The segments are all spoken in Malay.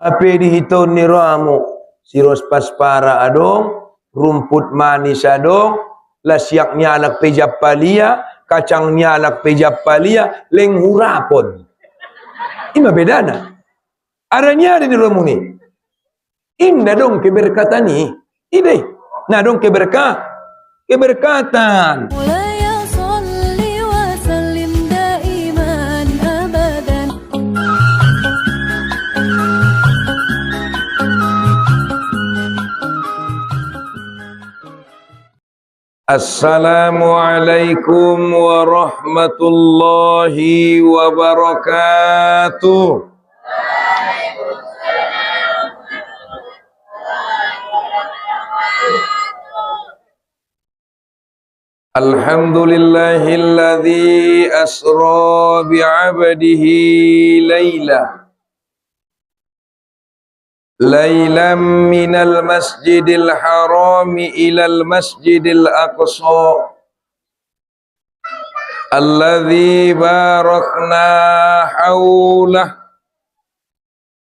Ape dihitung ni ramu, siros paspara adong, rumput manis adong, lasiaknya alak pejap palia, kacangnya alak pejap palia, leng hurapon. Ima bedana. Aranya ada di ramu ni. Indah dong keberkatan ni. Ide. Nah dong keberkatan. Assalamualaikum warahmatullahi wabarakatuh. Alhamdulillahilladzi asra bi'abdihi Lailam minal masjidil harami ilal masjidil aqsa alladzi barakna haulah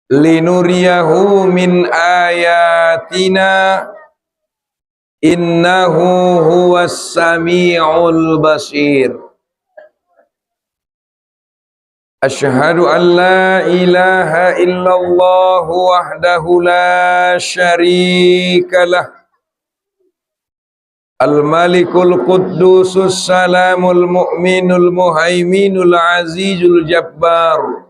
linuriyahu min ayatina innahu huwas sami'ul basir. Asyhadu an la ilaha illallah wahdahu la syarikalah al-malikul quddusus salamul mu'minul muhaiminul azizul jabbar.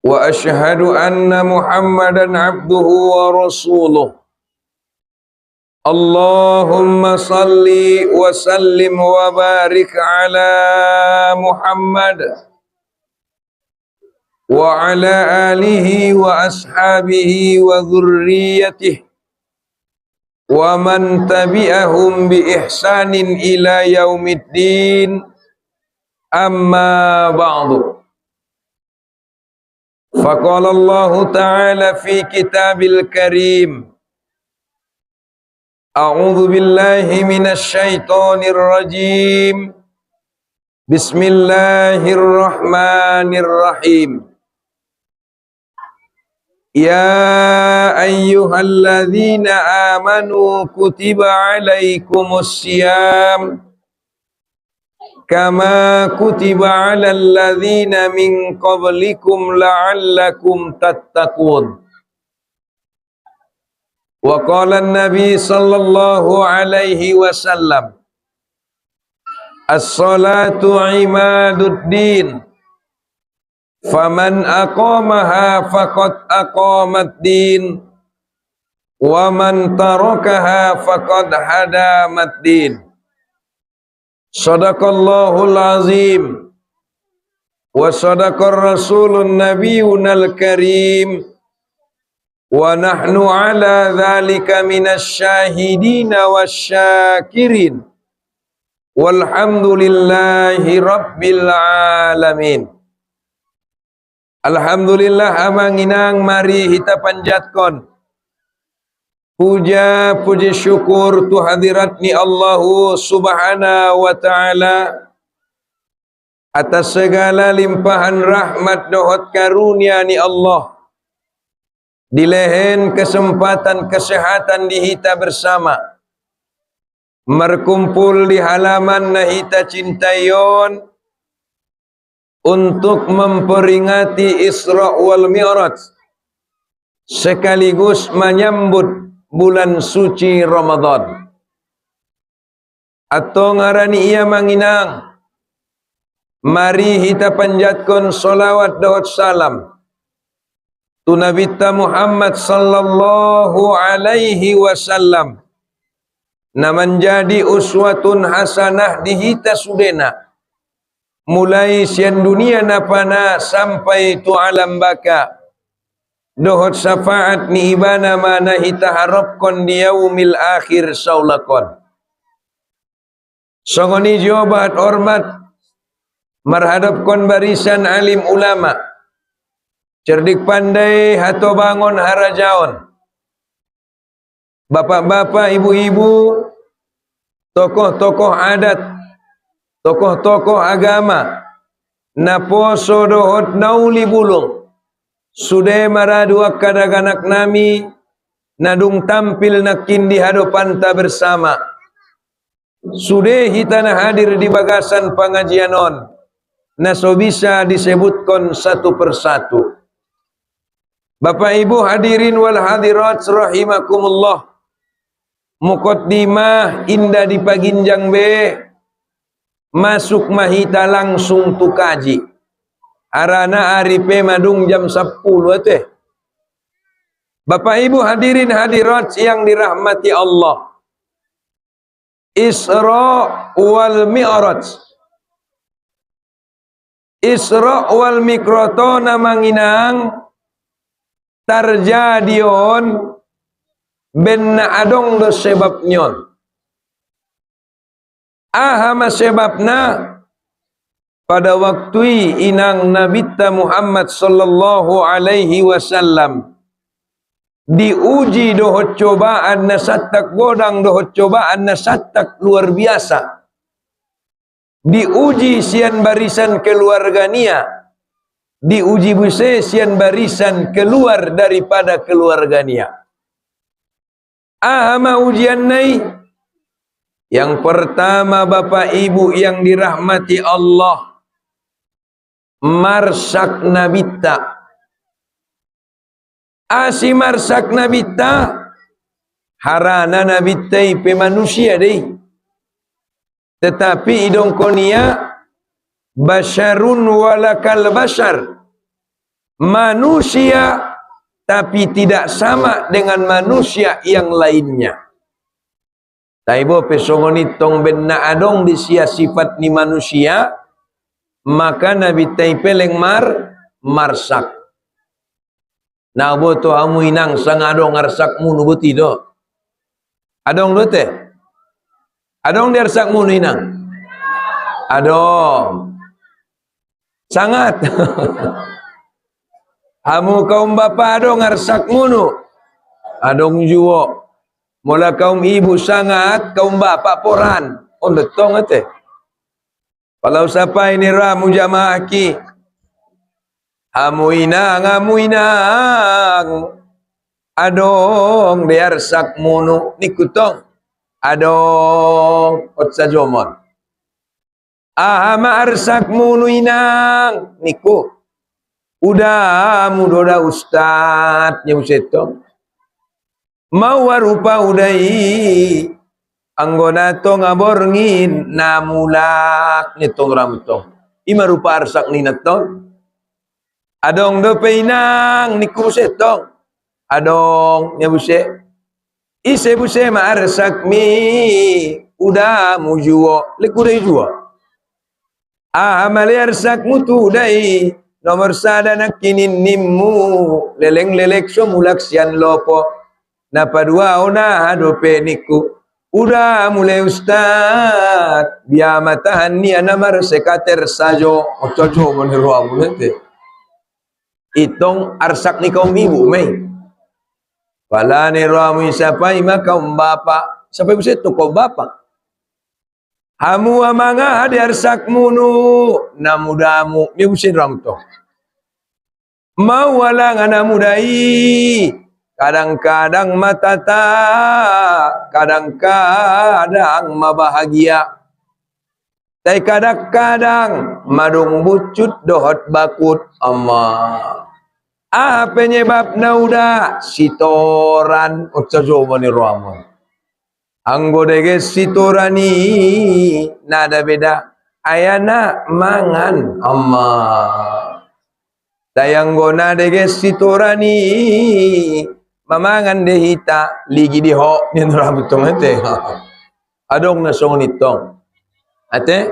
Wa asyhadu anna muhammadan abduhu wa rasuluh. Allahumma salli wa sallim wa barik ala Muhammad wa ala alihi wa ashabihi wa dhurriyyatihi wa man tabi'ahum bi ihsanin ila yaumiddin, amma ba'du. Faqala Allah ta'ala fi kitabil karim, A'udzu billahi minasy syaithanir rajim. Bismillahirrahmanirrahim. Ya ayyuhalladzina amanu kutiba alaikumus syiyam kama kutiba alal ladzina min qablikum la'allakum tattaqun. Wa qala an-nabi sallallahu alaihi wasallam, as-salatu imaduddin, faman aqamaha faqad aqamaddin, wa man tarakaha faqad hadamaddin. Shadaqallahul azim wa sadaqar rasulun nabiyyunal karim. Wa nahnu ala dhalika minasy syahidina wasyakirin walhamdulillahi rabbil alamin. Alhamdulillah amanginang mari kita panjatkan puja puji syukur tu hadirat ni Allahu subhanahu wa ta'ala atas segala limpahan rahmat dohot karunia ni Allah. Dilehen kesempatan kesehatan di kita bersama berkumpul di halaman nahita cintayon untuk memperingati Isra wal Mi'raj sekaligus menyambut bulan suci Ramadan. Atau ngarani ia manginang, mari kita panjatkan solawat dawat salam tu Nabi Muhammad sallallahu alaihi wasallam na menjadi uswatun hasanah di hita sudena mulai sian dunia napana sampai tu alam baka dohot syafaat ni ibana mana hita harapkan di yaumil akhir saulakon. Songoni jawabat hormat marhadapkan barisan alim ulama cerdik pandai hato bangun harajaon, bapak-bapak, ibu-ibu, tokoh-tokoh adat, tokoh-tokoh agama, na poso dohot nauli bulung, Sudah maradua kadang-anak nami nadung tampil nakin di hadapan ta bersama. Sudah hitana hadir di bagasan pengajian on. Naso bisa disebutkan satu persatu. Bapak Ibu hadirin wal hadirat rahimakumullah. Muqaddimah indah di paginjang be. Masuk mahita langsung tu kaji. Arana aripe madung jam 10 teh. Bapak Ibu hadirin hadirat yang dirahmati Allah. Isra wal Mi'raj. Isra wal Mi'raj namanginang terjadion benna adong do sebabnyon. Ahama sebabna pada waktu inang Nabi Muhammad sallallahu alaihi wasallam diuji dohot cobaan na satak godang dohot cobaan na satak luar biasa. Diuji sian barisan keluarganya, diuji buse sian barisan keluar daripada keluarganya. Ahama ujian nai. Yang pertama Bapak Ibu yang dirahmati Allah, marsak nabita. Asi marsak nabita, harana nabita ipe manusia deh. Tetapi idong konia basyarun walakal basyar. Manusia tapi tidak sama dengan manusia yang lainnya. Taibo pesongon itong benna adong di sia sifat ni manusia, maka Nabi taipeleng marsak. Nah boto amu inang sang adong arsak munu boti do. Adong do teh. Adong di arsak munu inang. Adong. Sangat. Amu kaum bapa adong arsak munu. Adong juwo. Mula kaum ibu sangat, kaum bapak poran. On betong ate. Kalau siapa ini ramu jamaah ki. Amu inang. Adong biar sak munu nikutong. Adong otsa jomon. Ahama arsak munu inang niku. Udah mudoda ustad nyusetong. Mau warupa udai anggona to ngaborngin namulak nitong ramutong ima rupa arsak ninaton adong do peinang niku setong adong nya buse ise buse ma arsak mi udah mujuo lekudai juo amali arsak mutu dai nomor sadana kinin nimmu leleng lelek so mulak sian lopo. Napa dua ona hadope niku udah mulai ustad biar matahan ni anamar sekater sajo ocojo meniru amu nanti itong arsak ni kaum ibu mei pala ni ramu siapa ima kaum bapa sampai bisa tu kaum bapa hamu amanga hadi arsak munu namudamu ni busin ram to mau walang anamudai. Kadang-kadang matata, kadang-kadang mabahagia. Tapi kadang-kadang madung bucut dohot bakut amma. Penyebabna udah sitoran utsajo mani ramon. Anggo dege sitorani nada beda ayana mangan amma. Tayanggo nada dege sitorani mamangan dehita ligi diho ni rabutong ate adong na songonitong ate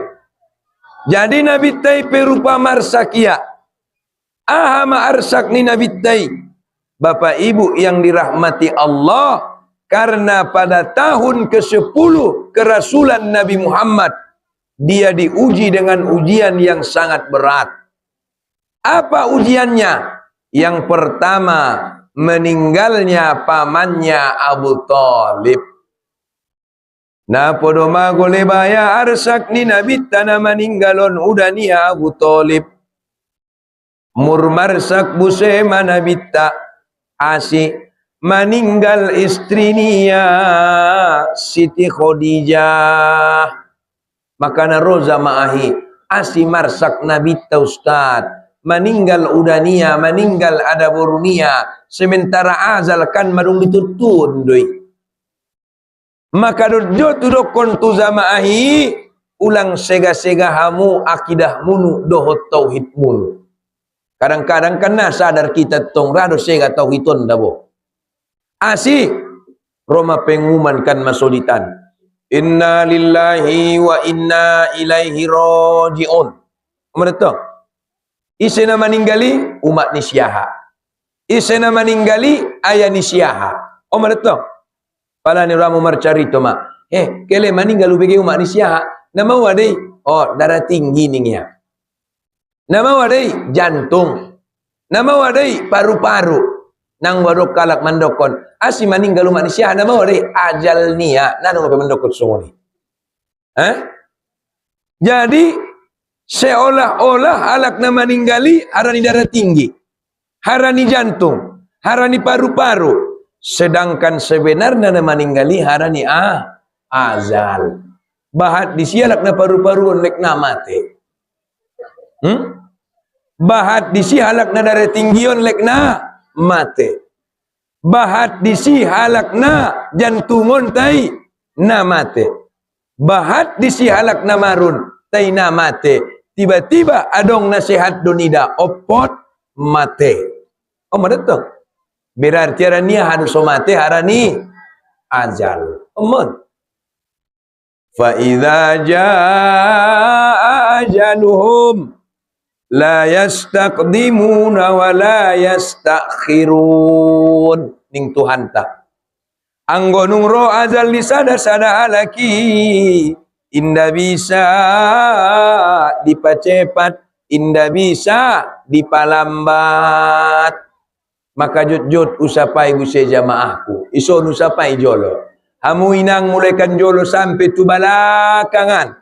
jadi Nabi tay perupa marsakia ahama arsak ni Nabi tay Bapak Ibu yang dirahmati Allah karena pada tahun ke-10 kerasulan Nabi Muhammad dia diuji dengan ujian yang sangat berat. Apa ujiannya? Yang pertama meninggalnya pamannya Abu Talib. Na podoma gole baya arsak ni Nabi tanah meninggalon udania Abu Talib. Murmarsak buse manabita asi meninggal istrinya Siti Khadijah. Makana roza ma'ahi asi marsak nabita ustad meninggal udania, meninggal ada borunia, sementara azal kan marung ditutun doi. Maka dojo tudokon tu zamaahi ulang sega-sega hamu akidah munu dohot tauhid munu. Kadang-kadang kena sadar kita tong rado sega tauhidon dabo. Asi Roma pengumuman kan masolitan. Inna lillahi wa inna ilaihi raji'un. Menetong. Isena meninggali umat nisyaha. Isena meninggali ayah nisyaha. Oh menetong. Pala ni ramu marcarito mak. Kele meninggal ubege umat nisyaha. Nama wadai. Oh darah tinggi nih ya. Nama wadai jantung. Nama wadai paru-paru. Nang warok kalak mandokon. Asi meninggal umat nisyaha. Nama wadai ajal niya. Nanong apa mendokon semua ni. Jadi seolah-olah alak na meninggali harani darah tinggi. Harani jantung. Harani paru-paru. Sedangkan sebenarnya na meninggali harani azal. Bahat disialak na paru-paru lek na mate. Bahat disihalak na darah tinggion lek na mate. Bahat disihalak na jantungon tai na mate. Bahat disihalak na marun tai na mate. Tiba-tiba adong nasihat donida opot mate. Oh madatong. Berarti harani harus mate harani ajal. Omon. Fa idza jaa ajaluhum la yastaqdimuna wa la yastakhirun. Ning Tuhan ta. Anggo nung ro azal ni sada laki inda bisa dipacepat, inda bisa dipalambat. Maka jut usapai guse jamaahku. Ison usapai jolo. Hamu inang mulaikan jolo sampai tu balakangan.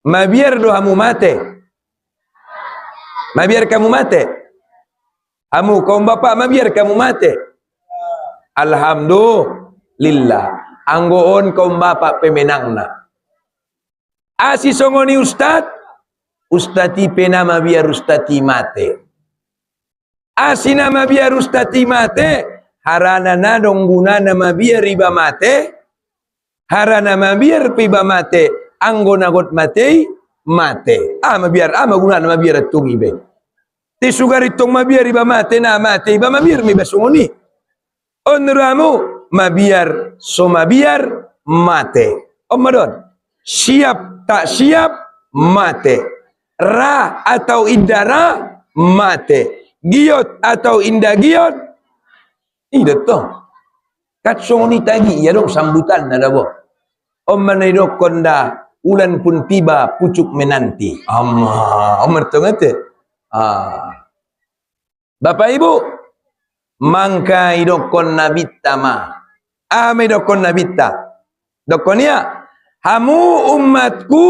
Mabiar do hamu mate. Mabiar kamu mate. Hamu kaum bapak mabiar kamu mate. Alhamdulillah. Anggoon kaum bapak pemenangna. Asi songoni ustad. Ustati penama biar ustati mate. Asi nama biar ustati mate. Harana nadong guna nama biar riba mate. Harana nama biar piba mate. Anggo nagot mate. Mate. Mabiar guna nama biar tungi be. Ti sugar itong mabiar riba mate na mate. Iba mabiar mi basungoni. Onramu mabiar so mabiar mate. Omadon. Siap tak siap mate. Ra atau indara mate. Giot atau indah giot. Ida toh. Katsong ni tagi ya dong sambutan na dabo. Manay do konda ulan pun tiba pucuk menanti. Omar to ngate. Bapak Ibu, mangka idokon nabita ma. Ame dokon nabita. Dokonia, hamu umatku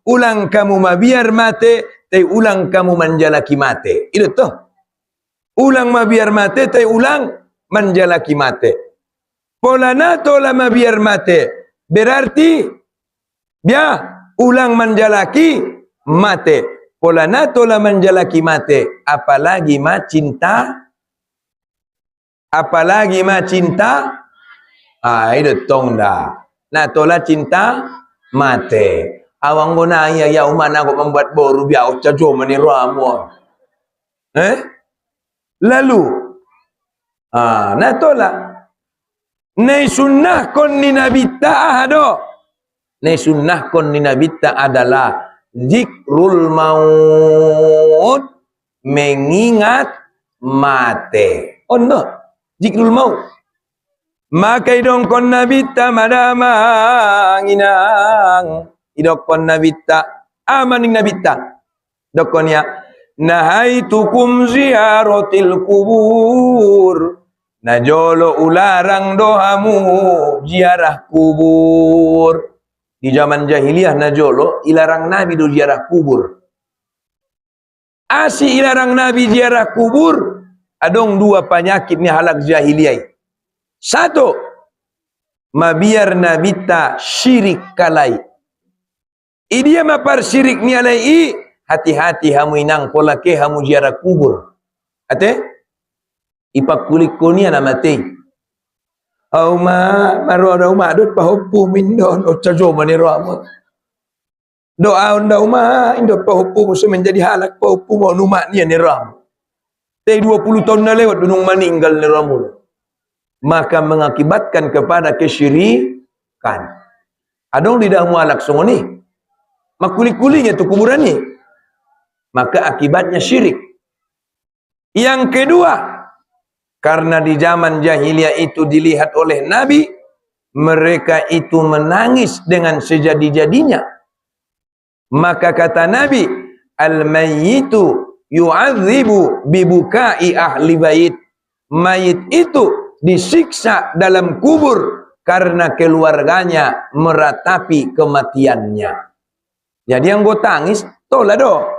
ulang kamu mabiar mate, te ulang kamu manjalaki mate. Itu toh. Ulang mabiar mate, te ulang manjalaki mate. Polana tola mabiar mate. Berarti dia ulang manjalaki mate. Polana tola manjalaki mate. Apalagi ma cinta. Apalagi ma cinta. Itu tong dah. Nah tola cinta mate. Awang guna ya umana kok membuat boru biau cajo meniramu. Lalu natola nei sunnah kon ni nabita ahado. Nei sunnah kon ni nabita adalah zikrul maut, mengingat mate. Oh no, zikrul maut. Maka idong kon nabita madama nginang. Idok kon nabita amaning nabita. Dokonnya nahaitukum ziyaratil kubur. Najolo ularang dohamu ziarah kubur. Di zaman jahiliyah najolo ilarang Nabi do ziarah kubur. Asi ilarang Nabi ziarah kubur. Adong dua penyakit ni halak jahiliyah. Satu, mabiar nabita syirik kalai. Idia mapar syirik ni alai. Hati-hati hamu inang pola ke hamu ziarah kubur. Ate? Ipak kulik kunia nama te. Auma maru ada uma dot pahopu mindon ocajo mani rama. Doa unda uma indo pahopu musuh menjadi halak pahopu mau numak ni ram. Teh 20 tahun dah lewat dunung meninggal ni ramu. Maka mengakibatkan kepada kesyirikan. Adong di dah mualak songo ni. Makuli-kulinya tu kuburan ni. Maka akibatnya syirik. Yang kedua, karena di zaman jahiliyah itu dilihat oleh Nabi, mereka itu menangis dengan sejadi-jadinya. Maka kata Nabi, al-mayyitu yu'adzibu bibukai ahli bait. Mayit itu disiksa dalam kubur karena keluarganya meratapi kematiannya. Jadi anggo tangis tola do.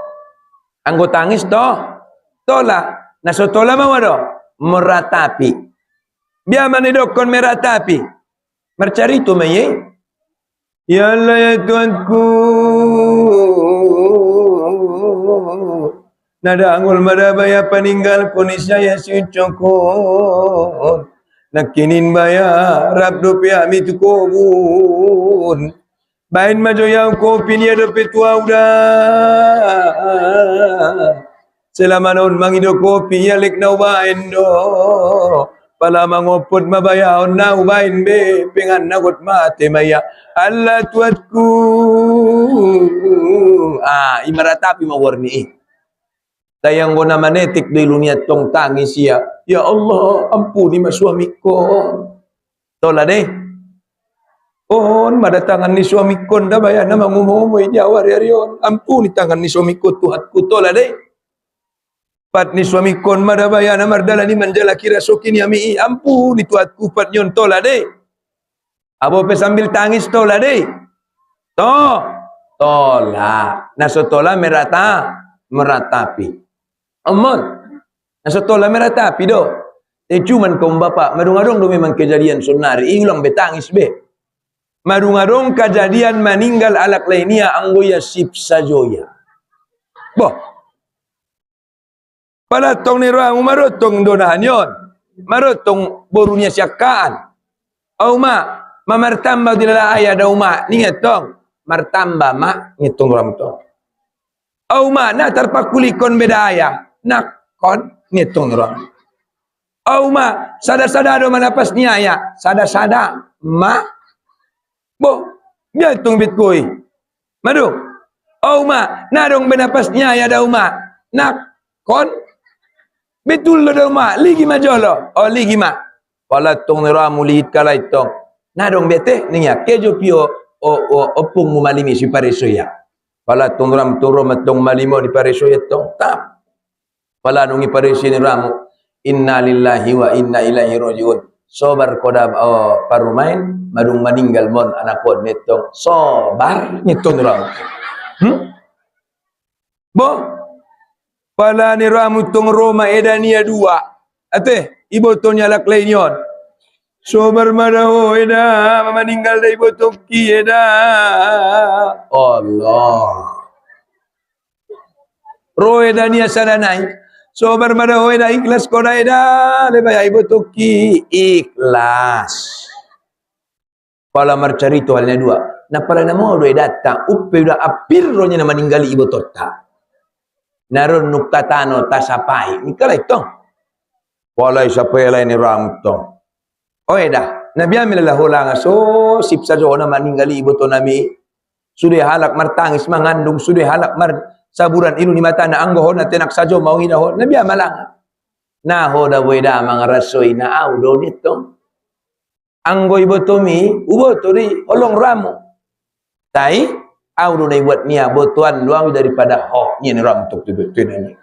Anggo tangis tola. Nah so tola mau do meratapi. Biar mana dokon meratapi. Mercari tu maye. Ya Allah ya Tuhanku. Nada angul madabaya peninggal kunisnya ya sucokon. Nakinin baya rabdu piami tu kubun. Bain majo yang kopi ni ada petua udah. Selama naun mangido kopi ya lek nau bain do. Pala mangopot mabayaon nau bain be pengan nagot mate maya. Allah tuatku. Imaratapi mawarni. Tayang guna manetik di dunia tong tangis ya. Ya Allah ampuni mas suamiku. Tola deh. On madatangan ni suamiku nda bayan na mangumoy di awar yarion. Ampuni tangan ni suamiku tuhatku tola deh. Pat ni suamiku madabayan na mardala ni manjala kira sokin yami. Ampuni tuhatku pat nyon tola deh. Abo pe sambil tangis tola deh. Tola. Naso tola meratapi. Aman. Naso tola meratapi do. Cuman kaum bapak madung-adung do memang kejadian sunari. Ilang betangis be. Madung-adung kejadian meninggal alak lainnya anggo ya sip sajoya. Boh. Palatong ni roang marotong donahan yon. Marotong borunya syakaan. Auma mamartamba dilala ayah da uma ninget tong. Martamba mak ngitong ram tong. Auma na terpakulikon beda ayah. Nakon ngitong ram. Auma sada-sada do manapas ni ayah. Sada-sada mak. Boh, ngitung bitkoy. Madu. Auma nadong benapasnya ya da uma. Nakon. Betul lo da uma. Ligi majolo. Oh ligi ma. Palatong niramu lihit kalay tong. Nadong bete niya kejo pio opung mo malimi si paresoya. Palatong ram turo matong malimo ni paresoya tong tap. Palanong iparesi ni ramu. Inna lillahi wa inna ilaihi rajiun. Sobar kodam parumain madung meninggal mon anakon netong sobar nitong ramu. Boh pala ni ramu tong Roma edania 2. Ate ibo to nyalak lainyon. Sobar madaho eda meninggal da ibo toki eda. Allah. Ro edania sadanai. Sobar madaho eda ikhlas koda eda lebay ibo toki ikhlas. Pala marcarito halnya 2. Na pala na mo do edata uppe udah apir ronya na meninggali ibo tota. Naron nuktatano tasapai. Nikala itong. Pala isapay lain ni ramtong. Oh eda. Nabi amilala hulanga so sipsa jo na meninggali ibo to nami. Sudah halak martangis mangandung sudah halak saburan ilu ni mata na anggohon na tenak sajo mau hinahon. Nabi amalanga. Naho da weda mga rasoy na audo nito. Anggo ibo tomi, ubo tori olong ramo. Tai, audo na ibuat niya, botuan luang daripada ho. Niya ni ramo tok tunan niya.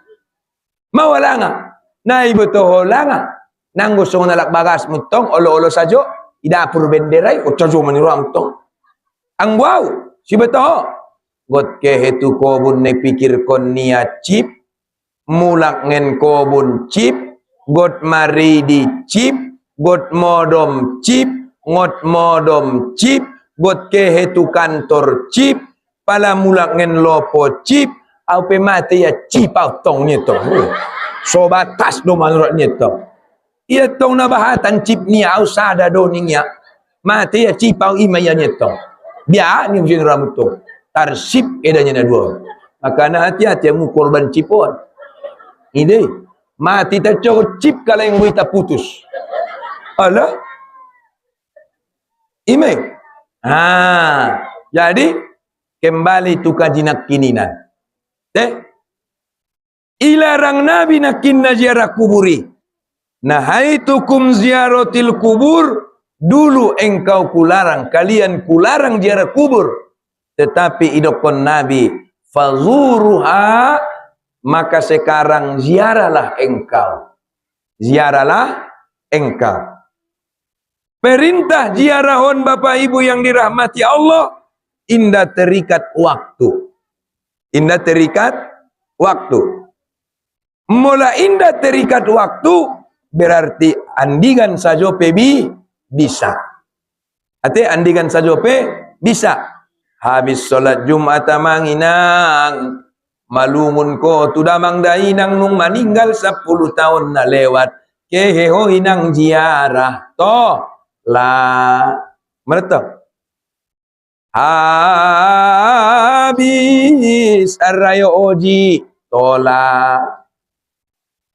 Mawalanga. Na ibo to holanga. Nanggo song nalak bagas mutong, olo-olo sajo. Idapur benderay, o sajo maniram tong. Ang wow, si beto. Got kehetu kobun ne pikir kon niya chip mulak ngen kobun cip, got mari di cip, got modom cip, ngot modom cip, got kehetu kantor cip, pala mulak ngen lopo cip, au pe mati ya cip au tong nyeto. So batas do manurut nyeto. Ia tong na bahatan cip ni au sada do ning ya. Mati ya cip au imaya nyeto. Biar ni mesti rambut tu. Tarsip edanya na dua. Maka na hati-hati mu korban cipon. Ini mati tak cocok cip kalau yang kita putus. Alah. Ime. Jadi kembali tu kajinak kininan. Ilarang Nabi nakinna ziarah kuburi. Nahaitukum ziaratil kubur. Dulu engkau kularang, kalian kularang ziarah kubur. Tetapi idokon Nabi, fazuruha, maka sekarang ziarahlah engkau. Ziarahlah engkau. Perintah ziarahon Bapak Ibu yang dirahmati Allah, indah terikat waktu. Indah terikat waktu. Mula indah terikat waktu, berarti andingan sajope bisa. Ate andingan sajope bisa. Habis solat Jumat manginang, malumun ko tudamang dainang nung maninggal 10 tahun na lewat. Keheho inang ziarah to la merto. Habis arrayo oji tola.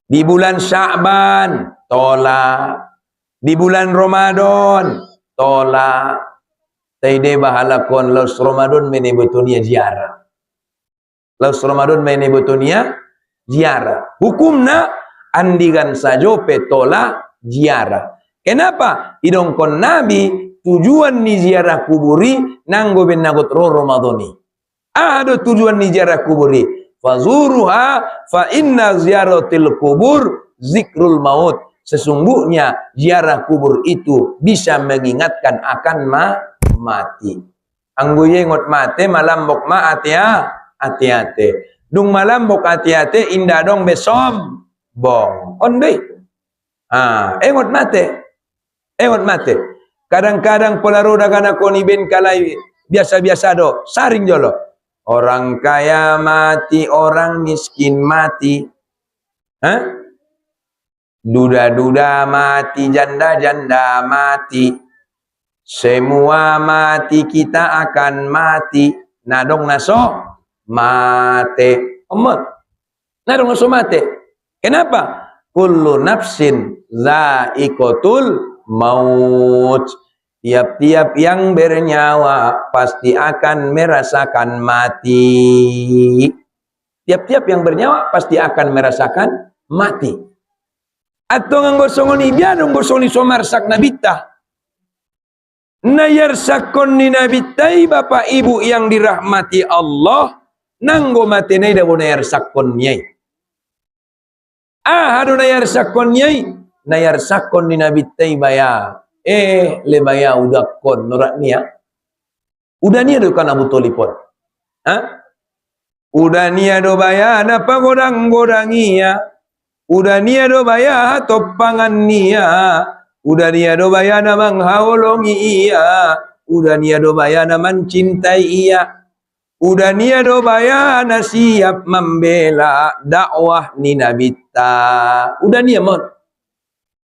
Di bulan Sya'ban tola. Di bulan Ramadan tola. Taide bahala kon laus Ramadan mene botonia ziarah. Laus Ramadan mene botonia ziarah. Hukumna andigan sajo petola ziarah. Kenapa? Idong kon Nabi tujuan ni ziarah kuburi nanggo ben nagot ro Ramadhani. Ada tujuan ni ziarah kuburi. Fazuruha fa inna ziyaratil kubur zikrul maut. Sesungguhnya ziarah kubur itu bisa mengingatkan akan mati. Angguye ngot mate malambok ma hati-hati. Dung malambok hati-hati indah dong besom bong. Ondei. Engot mate. Kadang-kadang polaroda kana koni ben kalai biasa-biasa do. Saring jolo. Orang kaya mati, orang miskin mati. Duda-duda mati, janda-janda mati. Semua mati, kita akan mati. Nadong naso mate. Nadong naso mate. Kenapa? Kullu nafsin za'iqatul maut. Tiap-tiap yang bernyawa pasti akan merasakan mati. Tiap-tiap yang bernyawa pasti akan merasakan mati. Atau nganggosongoni biadong gosoni somarsak nabita. Nayar sakon ni nabitai Bapak Ibu yang dirahmati Allah, nanggo mati nay daw nayar sakon nyai. Hado nayar sakon nyai, nayar sakon ni nabitai baya. Le baya udah kon norak niya. Udah niya do kan Abu Tolipon. Udah niya do baya napa godang-godangiya. Udah niya do baya topangan niya. Udah niya do bayana menghaulongi iya. Udah niya do bayana mencintai iya. Udah niya do bayana siap membela dakwah ni nabita. Udah niya mon.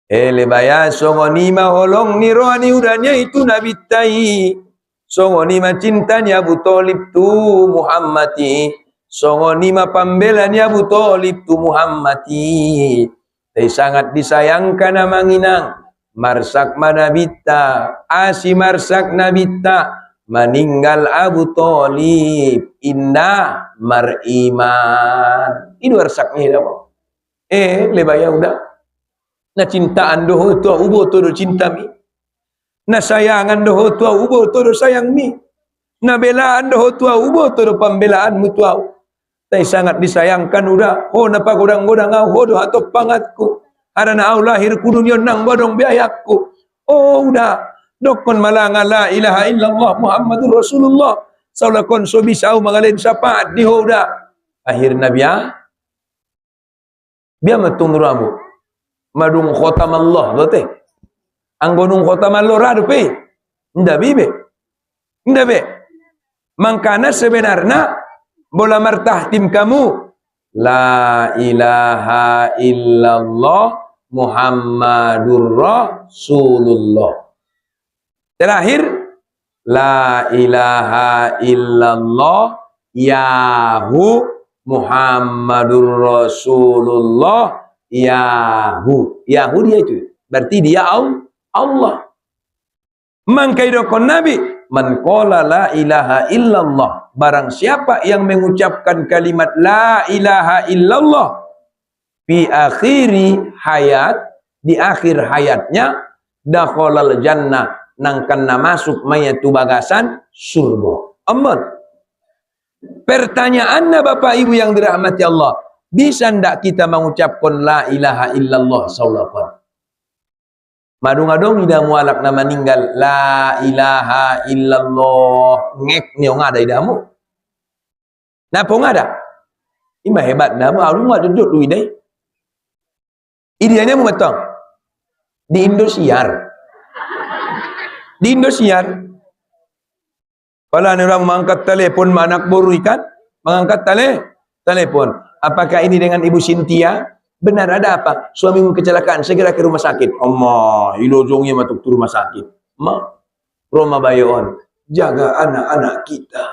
Le baya songoni maholong ni rohani udah niya itu nabitai. Songoni macintanya Abu Thalib tu Muhammadi. Songoni mapambela ni Abu Thalib tu Muhammadi. Tapi sangat disayangkan amanginang. Marsak manabita, marsak nabita, meninggal Abu Thalib, indah mariman. Ini warsak ni dah. Lebaya udah. Na cintaan doh tua ubo todo cinta mi. Na sayangan doh tua ubo todo sayang mi. Na belaan doh tua ubo todo pembelaan mu tua. Tapi sangat disayangkan udah. Napa godang-godang doh atau pangatku. Arana au lahir ku dunia nang bodong biayakku. Udah. Dokon malanga la ilaha illallah Muhammadur Rasulullah. Saulakon so bisau mangalin sapaat di hoda. Akhir Nabi Biar matung nuramu. Madung khotam Allah, betul? Anggonung khotam Allah radu pe. Ndak bibe. Ndak be. Mangkana sebenarnya bola martahtim kamu la ilaha illallah Muhammadur Rasulullah. Terakhir la ilaha illallah Yahu Muhammadur Rasulullah Yahu. Yahu dia itu. Berarti dia Allah. Mangkaidokon Nabi, man qala la ilaha illallah. Barang siapa yang mengucapkan kalimat la ilaha illallah fi akhiri hayat, di akhir hayatnya, dakhalal jannah, nangkanna masuk mayatu bagasan surga. Aman. Pertanyaannya Bapak Ibu yang dirahmati Allah, bisa ndak kita mengucapkan la ilaha illallah sallallahu? Madung-adung ida mualak nama ninggal la ilaha illallah ngek ni orang ada idamu. Napa ngada? Ima hebat namu alu ngad duduk lu idai. Ideanya mumatang di Indosiar. Di Indosiar. Kalau orang mengangkat telepon anak baru ikan, mengangkat telepon. Apakah ini dengan Ibu Cynthia? Benar ada apa? Suamimu kecelakaan, segera ke rumah sakit. Allah, ilojongnya masuk ke rumah sakit. Ma, Roma Bayon, jaga anak-anak kita.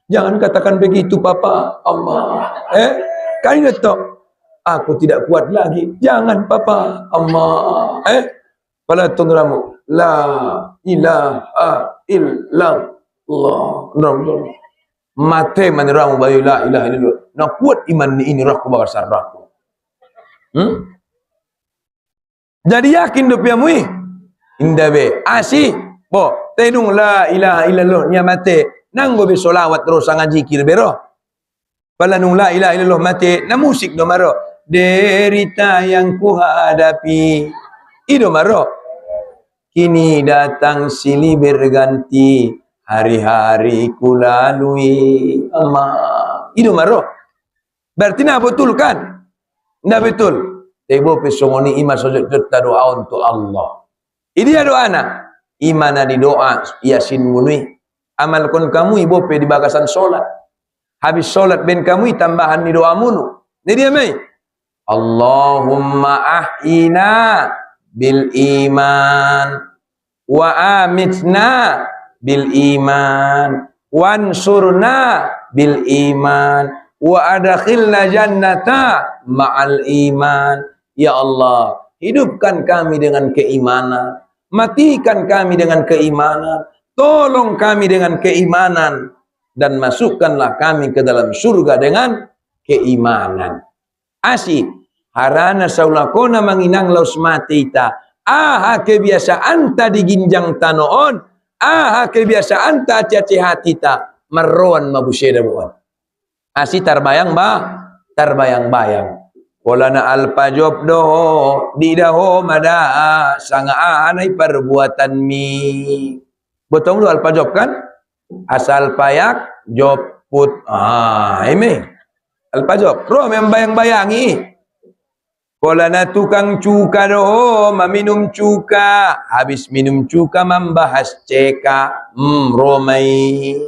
Jangan katakan begitu, Papa. Allah. Kali letak. Aku tidak kuat lagi. Jangan, Papa. Allah. Pada tundramu. La ilaha illallah. Mate maniramu bayu la ilaha illallah. Nak kuat iman ni ini raku bakar raku. Jadi yakin do piamui. Indah be. Asi. Bo. Tenung la ilaha illallah. Nya mate. Nang bobe solawat terus ngaji kir bero. Pala nung la ilaha illallah mate. Na musik do maro. Derita yang kuhadapi. Ido maro. Kini datang silih berganti, hari-hari ku lalui ama. Itu maro. Berarti nak betul kan? Nak betul. Tebo pesongoni ima sojok kita doa untuk Allah. Ini doa anak. Imana di doa yasin munui. Amalkan kamu ibu pe di bagasan solat. Habis solat ben kamu tambahan di doa munu. Ini dia mai. Allahumma ahina bil iman wa amitna bil iman wansurna bil iman wa adkhilna jannata ma'al iman. Ya Allah, hidupkan kami dengan keimanan, matikan kami dengan keimanan, tolong kami dengan keimanan, dan masukkanlah kami ke dalam surga dengan keimanan. Asih harana saulakona manginang laus matita. Aha kebiasaan ta diginjang tanoon. Aha kebiasaan ta caci hatita. Meruan mabuseda buan. Asi tarbayang tarbayang-bayang. Wala na alpajob doho. Di daho mada. Sanga anay perbuatan mi. Betul lu alpajob kan? Asal payak job put. Ini. Alpajob. Roh membayang-bayangi. Kola na tukang cuka doho, maminum cuka. Habis minum cuka membahas ceka. Romai.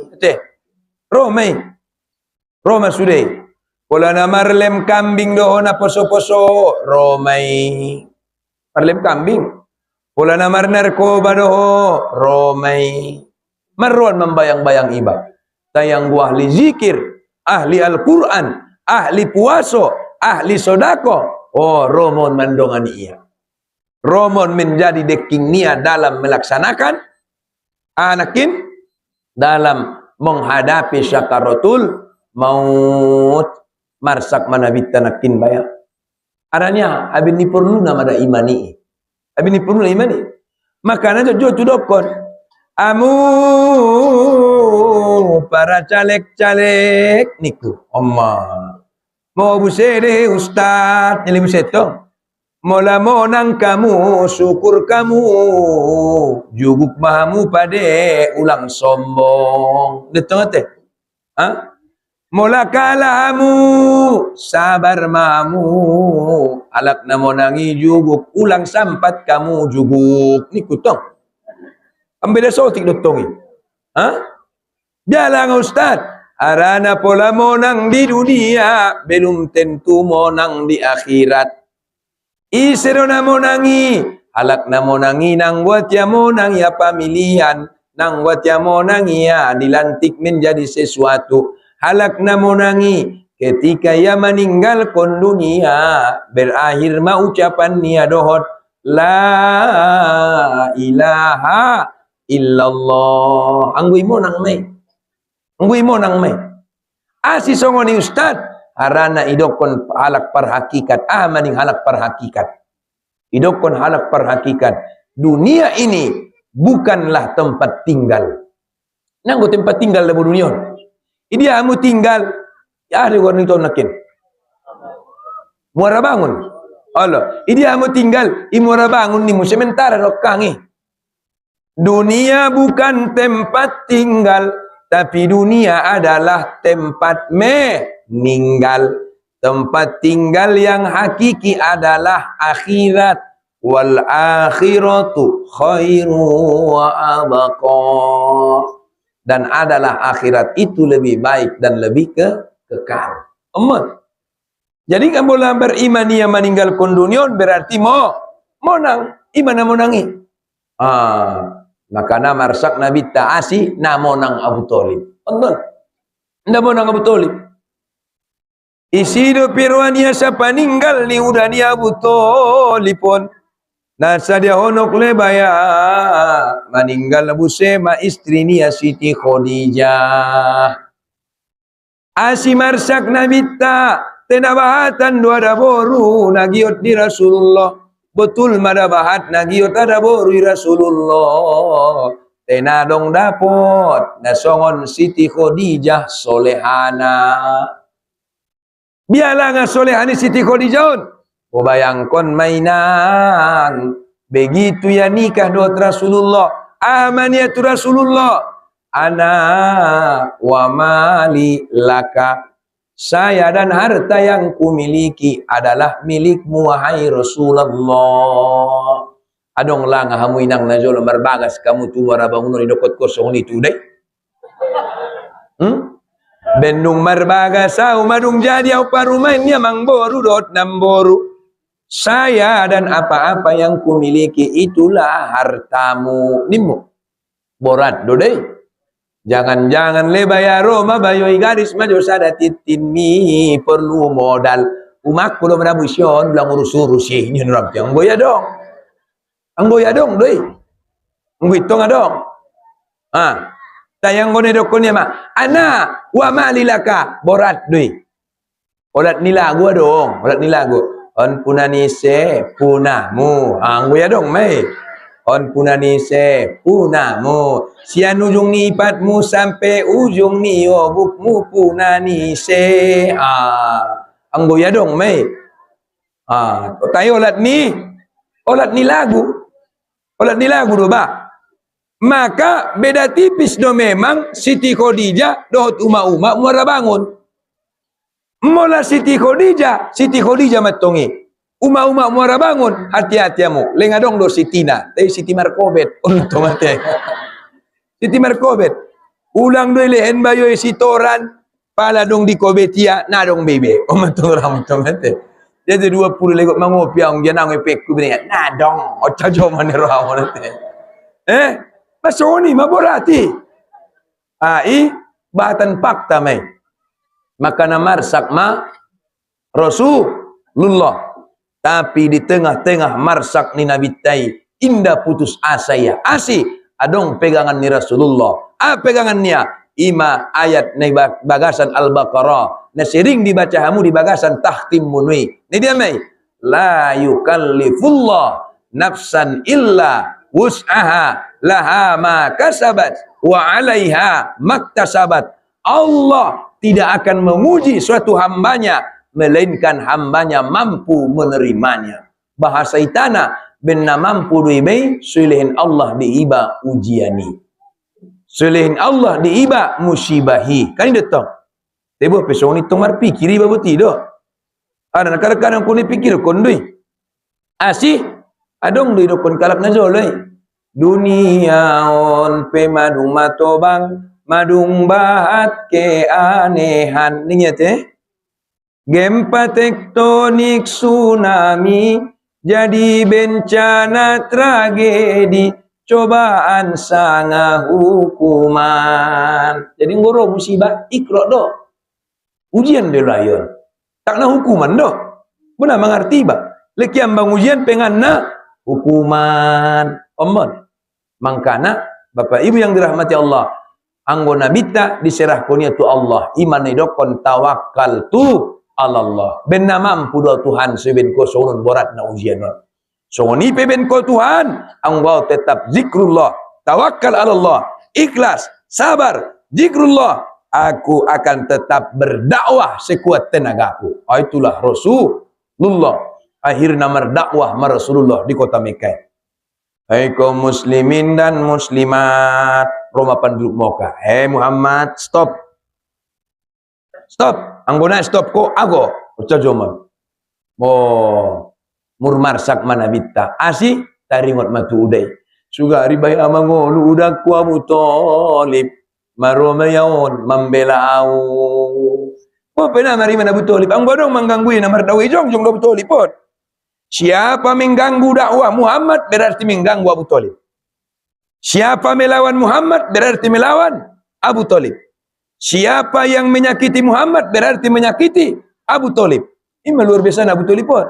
Romai. Roma sudah. Kola na marlem kambing doho na poso-poso. Romai. Marlem kambing. Kola na mar narkoba doho. Romai. Meruan membayang-bayang iba. Tayang gua ahli zikir, ahli Al-Quran, ahli puaso, ahli sodako. Oh, Romon mandongan ia. Romon menjadi deking nia dalam melaksanakan anakin dalam menghadapi syakaratul maut. Marsak manabit tanakin bayar. Adanya abin ni perlu nama ada imani. Abin ni perlu imani. Makanya jo tudokon. Amu para caleg-caleg niku. Allah. Mau busede ustaz nyali busetong. Mola monang kamu syukur kamu juguk mahamu pade ulang sombong. Detong teh. Mula kalamu sabar mamu alak namo nangi juguk ulang sampat kamu juguk ni kutong ambela sotik dotongi jalan ustaz arana pola monang di dunia belum tentu monang di akhirat isirona monangi alak namo nangi nang buat ya monang ya pemilihan nang buat ya monang ya dilantik menjadi sesuatu halak namonangi ketika ia meninggalkan dunia berakhir ma ucapan nia dohot la ilaha illallah anggui monang mai asi songoni ustad harana idokon halak perhakikat maning halak perhakikat idokon halak perhakikat dunia ini bukanlah tempat tinggal nanggo tempat tinggal dalam dunia ini kamu tinggal, ya ada orang itu nakin. Muara bangun. Allah, ini kamu tinggal, muara bangun ni sementara rokangi. Dunia bukan tempat tinggal, tapi dunia adalah tempat meninggal. Tempat tinggal yang hakiki adalah akhirat. Wal akhiratu khairu wa abqa. Dan adalah akhirat itu lebih baik dan lebih kekal. Jadi kamu beriman yang meninggalkan dunia berarti monang. Imana monangi. Makanya marsak Nabi ta'asi na monang Abu Thalib. Nda monang Abu Thalib. Isido pirwania sa paninggal ni udani Abu Thalib pun. Nasa dia honok lebaya meninggal Abu Sema istri niya Siti Khadijah. Asi marsak nabita tenabahatan dua daboru nagiot di Rasulullah. Betul madabahat nagiot ada boru Rasulullah. Tenadong dapot nasongon Siti Khadijah solehana. Biarlah nga solehani Siti Khadijah. Bayangkan mainan begitu ya nikah doa Rasulullah amaniyatu Rasulullah ana wa mali laka saya dan harta yang kumiliki adalah milikmu wahai Rasulullah adong lang hamu inang najolo marbagas kamu tu warabanguno idokot kosong itu deh bendung marbagas au madung jadi au parumainnya mangboru dot namboru saya dan apa-apa yang kumiliki itulah hartamu nimu borat dodei jangan-jangan lebaya Roma bayoi garis majo sadatitin mi perlu modal umak belum ada mission bilang urus-urusi nyunram yang goya dong doi ngitong adong tayang gone dokonnya mah ana wa malilaka borat doi borat nilagu dong borat nilagu on punanise punamu anggo ya dong mai on punanise punamu sian ujung ni ipatmu sampai ujung ni obukmu punanise anggo ya dong mai tayo olat ni lagu do ba maka beda tipis do memang Siti Khadijah dohot uma-uma muara bangun Mola Siti Khadijah matongi. Uma-uma muara bangun, hati-hatiamu. Lengadong do Sitina, tapi Siti Markobet. Untung mate. Siti Markobet. Ulang do lehen bayo sitoran, pala dong di kobetia, nadong bebe. Matong ramtong mate. Jadi 20 legot mangopi ang janang epekku benya. Nadong, ocajo manero mate. Masoni maborati. Bahatan fakta mai. Maka namarsak Rasulullah tapi di tengah-tengah marsak ni Nabi Tai indah putus asa ya asi adong pegangan ni Rasulullah pegangannya ima ayat ni bagasan Al-Baqarah na sering dibaca hamu di bagasan tahtim munwi ni dia mai la yukallifullah nafsan illa wus'aha laha ma kasabat wa 'alaiha maktasabat Allah tidak akan menguji suatu hambanya melainkan hambanya mampu menerimanya. Bahasa itana benna mampu duibai sulihin Allah diiba ujiani. Sulihin Allah diiba musibahi. Kan itu? Tebo pesong ni tong marpi kiri babu tido. Ada nak kadang-kadang kon pikir kon dui. Asih adong dui do kon kalak na joloi. Dunia on pe madung matobang madung bahat keanehan ni teh. Gempa tektonik tsunami jadi bencana tragedi cobaan sangat hukuman. Jadi ngoro musibah ikro do. Ujian de layon. Tak na hukuman do. Benar mengerti ba? Lekian bang ujian pengen na hukuman. Omon. Mangkana Bapak Ibu yang dirahmati Allah, anggona bita diserah konia tu Allah. Iman idokon tawakal tu Allah. Ben mampu do Tuhan seben ko sonun borat na ujian. So ni peben ko Tuhan, angwau tetap zikrullah, tawakal Allah, ikhlas, sabar, zikrullah. Aku akan tetap berdakwah sekuat tenagaku. Itulah Rasulullah. Akhirnya berdakwah Rasulullah di kota Mekah. Hai kaum muslimin dan muslimat, Roma penduduk Moka. Hei Muhammad, stop. Stop. Anggona stop ko ago. Ucajoman. Oh, murmarsak mana bitta. Asih taringot matu udai. Suga ribai amangolu udah ku Abu Thalib. Maromayaon membela au. Oh pernah mari mana Abu Thalib. Ang bodong mengganggu namar dawi jong Abu Thalib pot. Siapa mengganggu dakwah Muhammad berarti mengganggu Abu Thalib. Siapa melawan Muhammad berarti melawan Abu Thalib. Siapa yang menyakiti Muhammad berarti menyakiti Abu Thalib. Ini luar biasa Abu Thalib pot.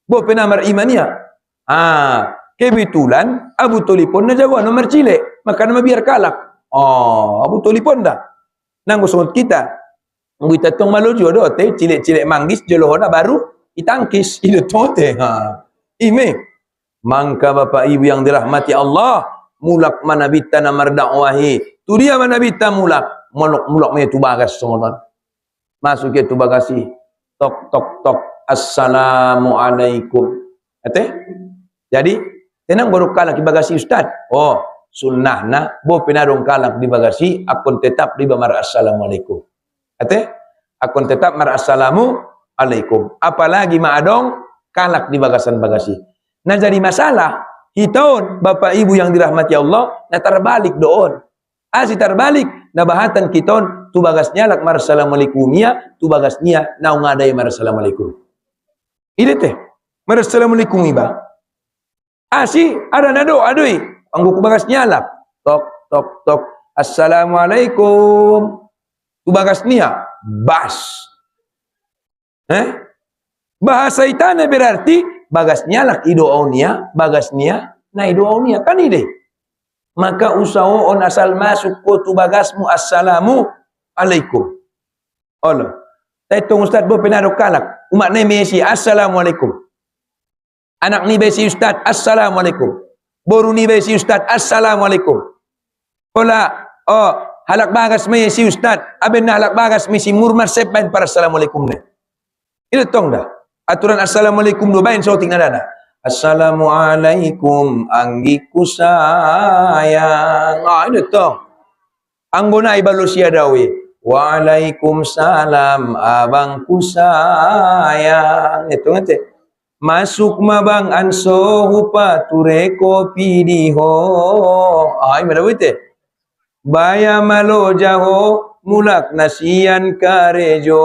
Bo pernah mar imania. Kebetulan Abu Thalib pun najawa nomor cile, maka nama biar kalak. Oh, Abu Thalib pun dah. Nang usut kita. Kita tong malu jodoh teh cilik-cilik manggis jolohona baru ditangkis. Itu tote. Ime. Mangka Bapak Ibu yang dirahmati Allah, mulak mana bita namar dakwahi. Tu dia mana bita mulak. Mulak me tu bagas semua. Masuk ke tu bagasi. Tok tok tok. Assalamualaikum. Ate? Jadi, tenang baru kalak di bagasi Ustaz. Oh, sunnah na bo pinarong kalak di bagasi akon tetap di bamar assalamualaikum. Ate? Akon tetap mar assalamualaikum. Apalagi maadong kalak di bagasan bagasi. Nah jadi masalah hitaun Bapak Ibu yang dirahmati Allah na terbalik doon. Asih terbalik na bahatan kiton tu bagasnya lak mar assalamualaikumia tu bagasnya na ngadai mar assalamualaikum. Ide teh mar assalamualaikum iba. Asih ada nado adui anggo ku bagas nyalap. Tok tok tok. Assalamualaikum. Tu bagas nia bas. Bahasa itana berarti bagas nyalak idoaunia, bagas nia na idoaunia kan ide. Maka usahaon asal masuk ko tu bagasmu assalamu alaikum. Allah. Taitung Ustaz bo penaro kalak. Umat ni mesi assalamualaikum. Anak ni besi Ustaz assalamualaikum. Boru ni besi Ustaz assalamualaikum. Ola halak bagas mesi Ustaz aben halak bagas mesi murmar sepan para assalamualaikum ni. Itu tong dah. Aturan assalamualaikum do bain so tinggal dana. Assalamualaikum anggiku sayang. Itu tong. Anggona ibalusia dawi. Waalaikumsalam abangku sayang. Itu ngate. Masuk mabang anso hupa ture kopi diho. Ini mana wite? Baya malo jaho mulak nasian karejo.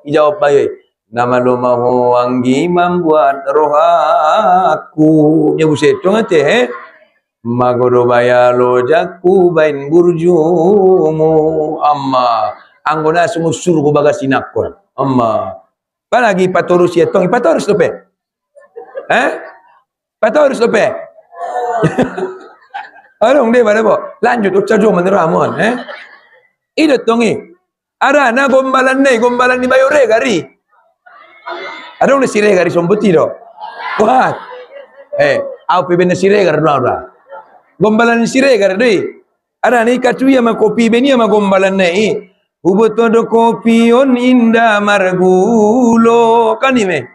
Ijawab bayi. Nama lo mahu anggi membuat roh aku. Nyebuset tu ngate Magodo baya lo jaku bain burjumu. Amma anggona semua suruh ko bagas sinakon. Amma palagi patorus ya tong patorus lope. Patorus lope. Arong deh pada bo. Lanjut ucajo meneramon Ida tongi. Ara na gombalan ni bayore gari. Ada orang sire gari sombuti do. Kuat. Au pe ben sire gar do. Gombalan sire gar doi. Ada ni kacuya ma kopi beni ma gombalan nei. Ubotodo kopi on inda margulo kan ime.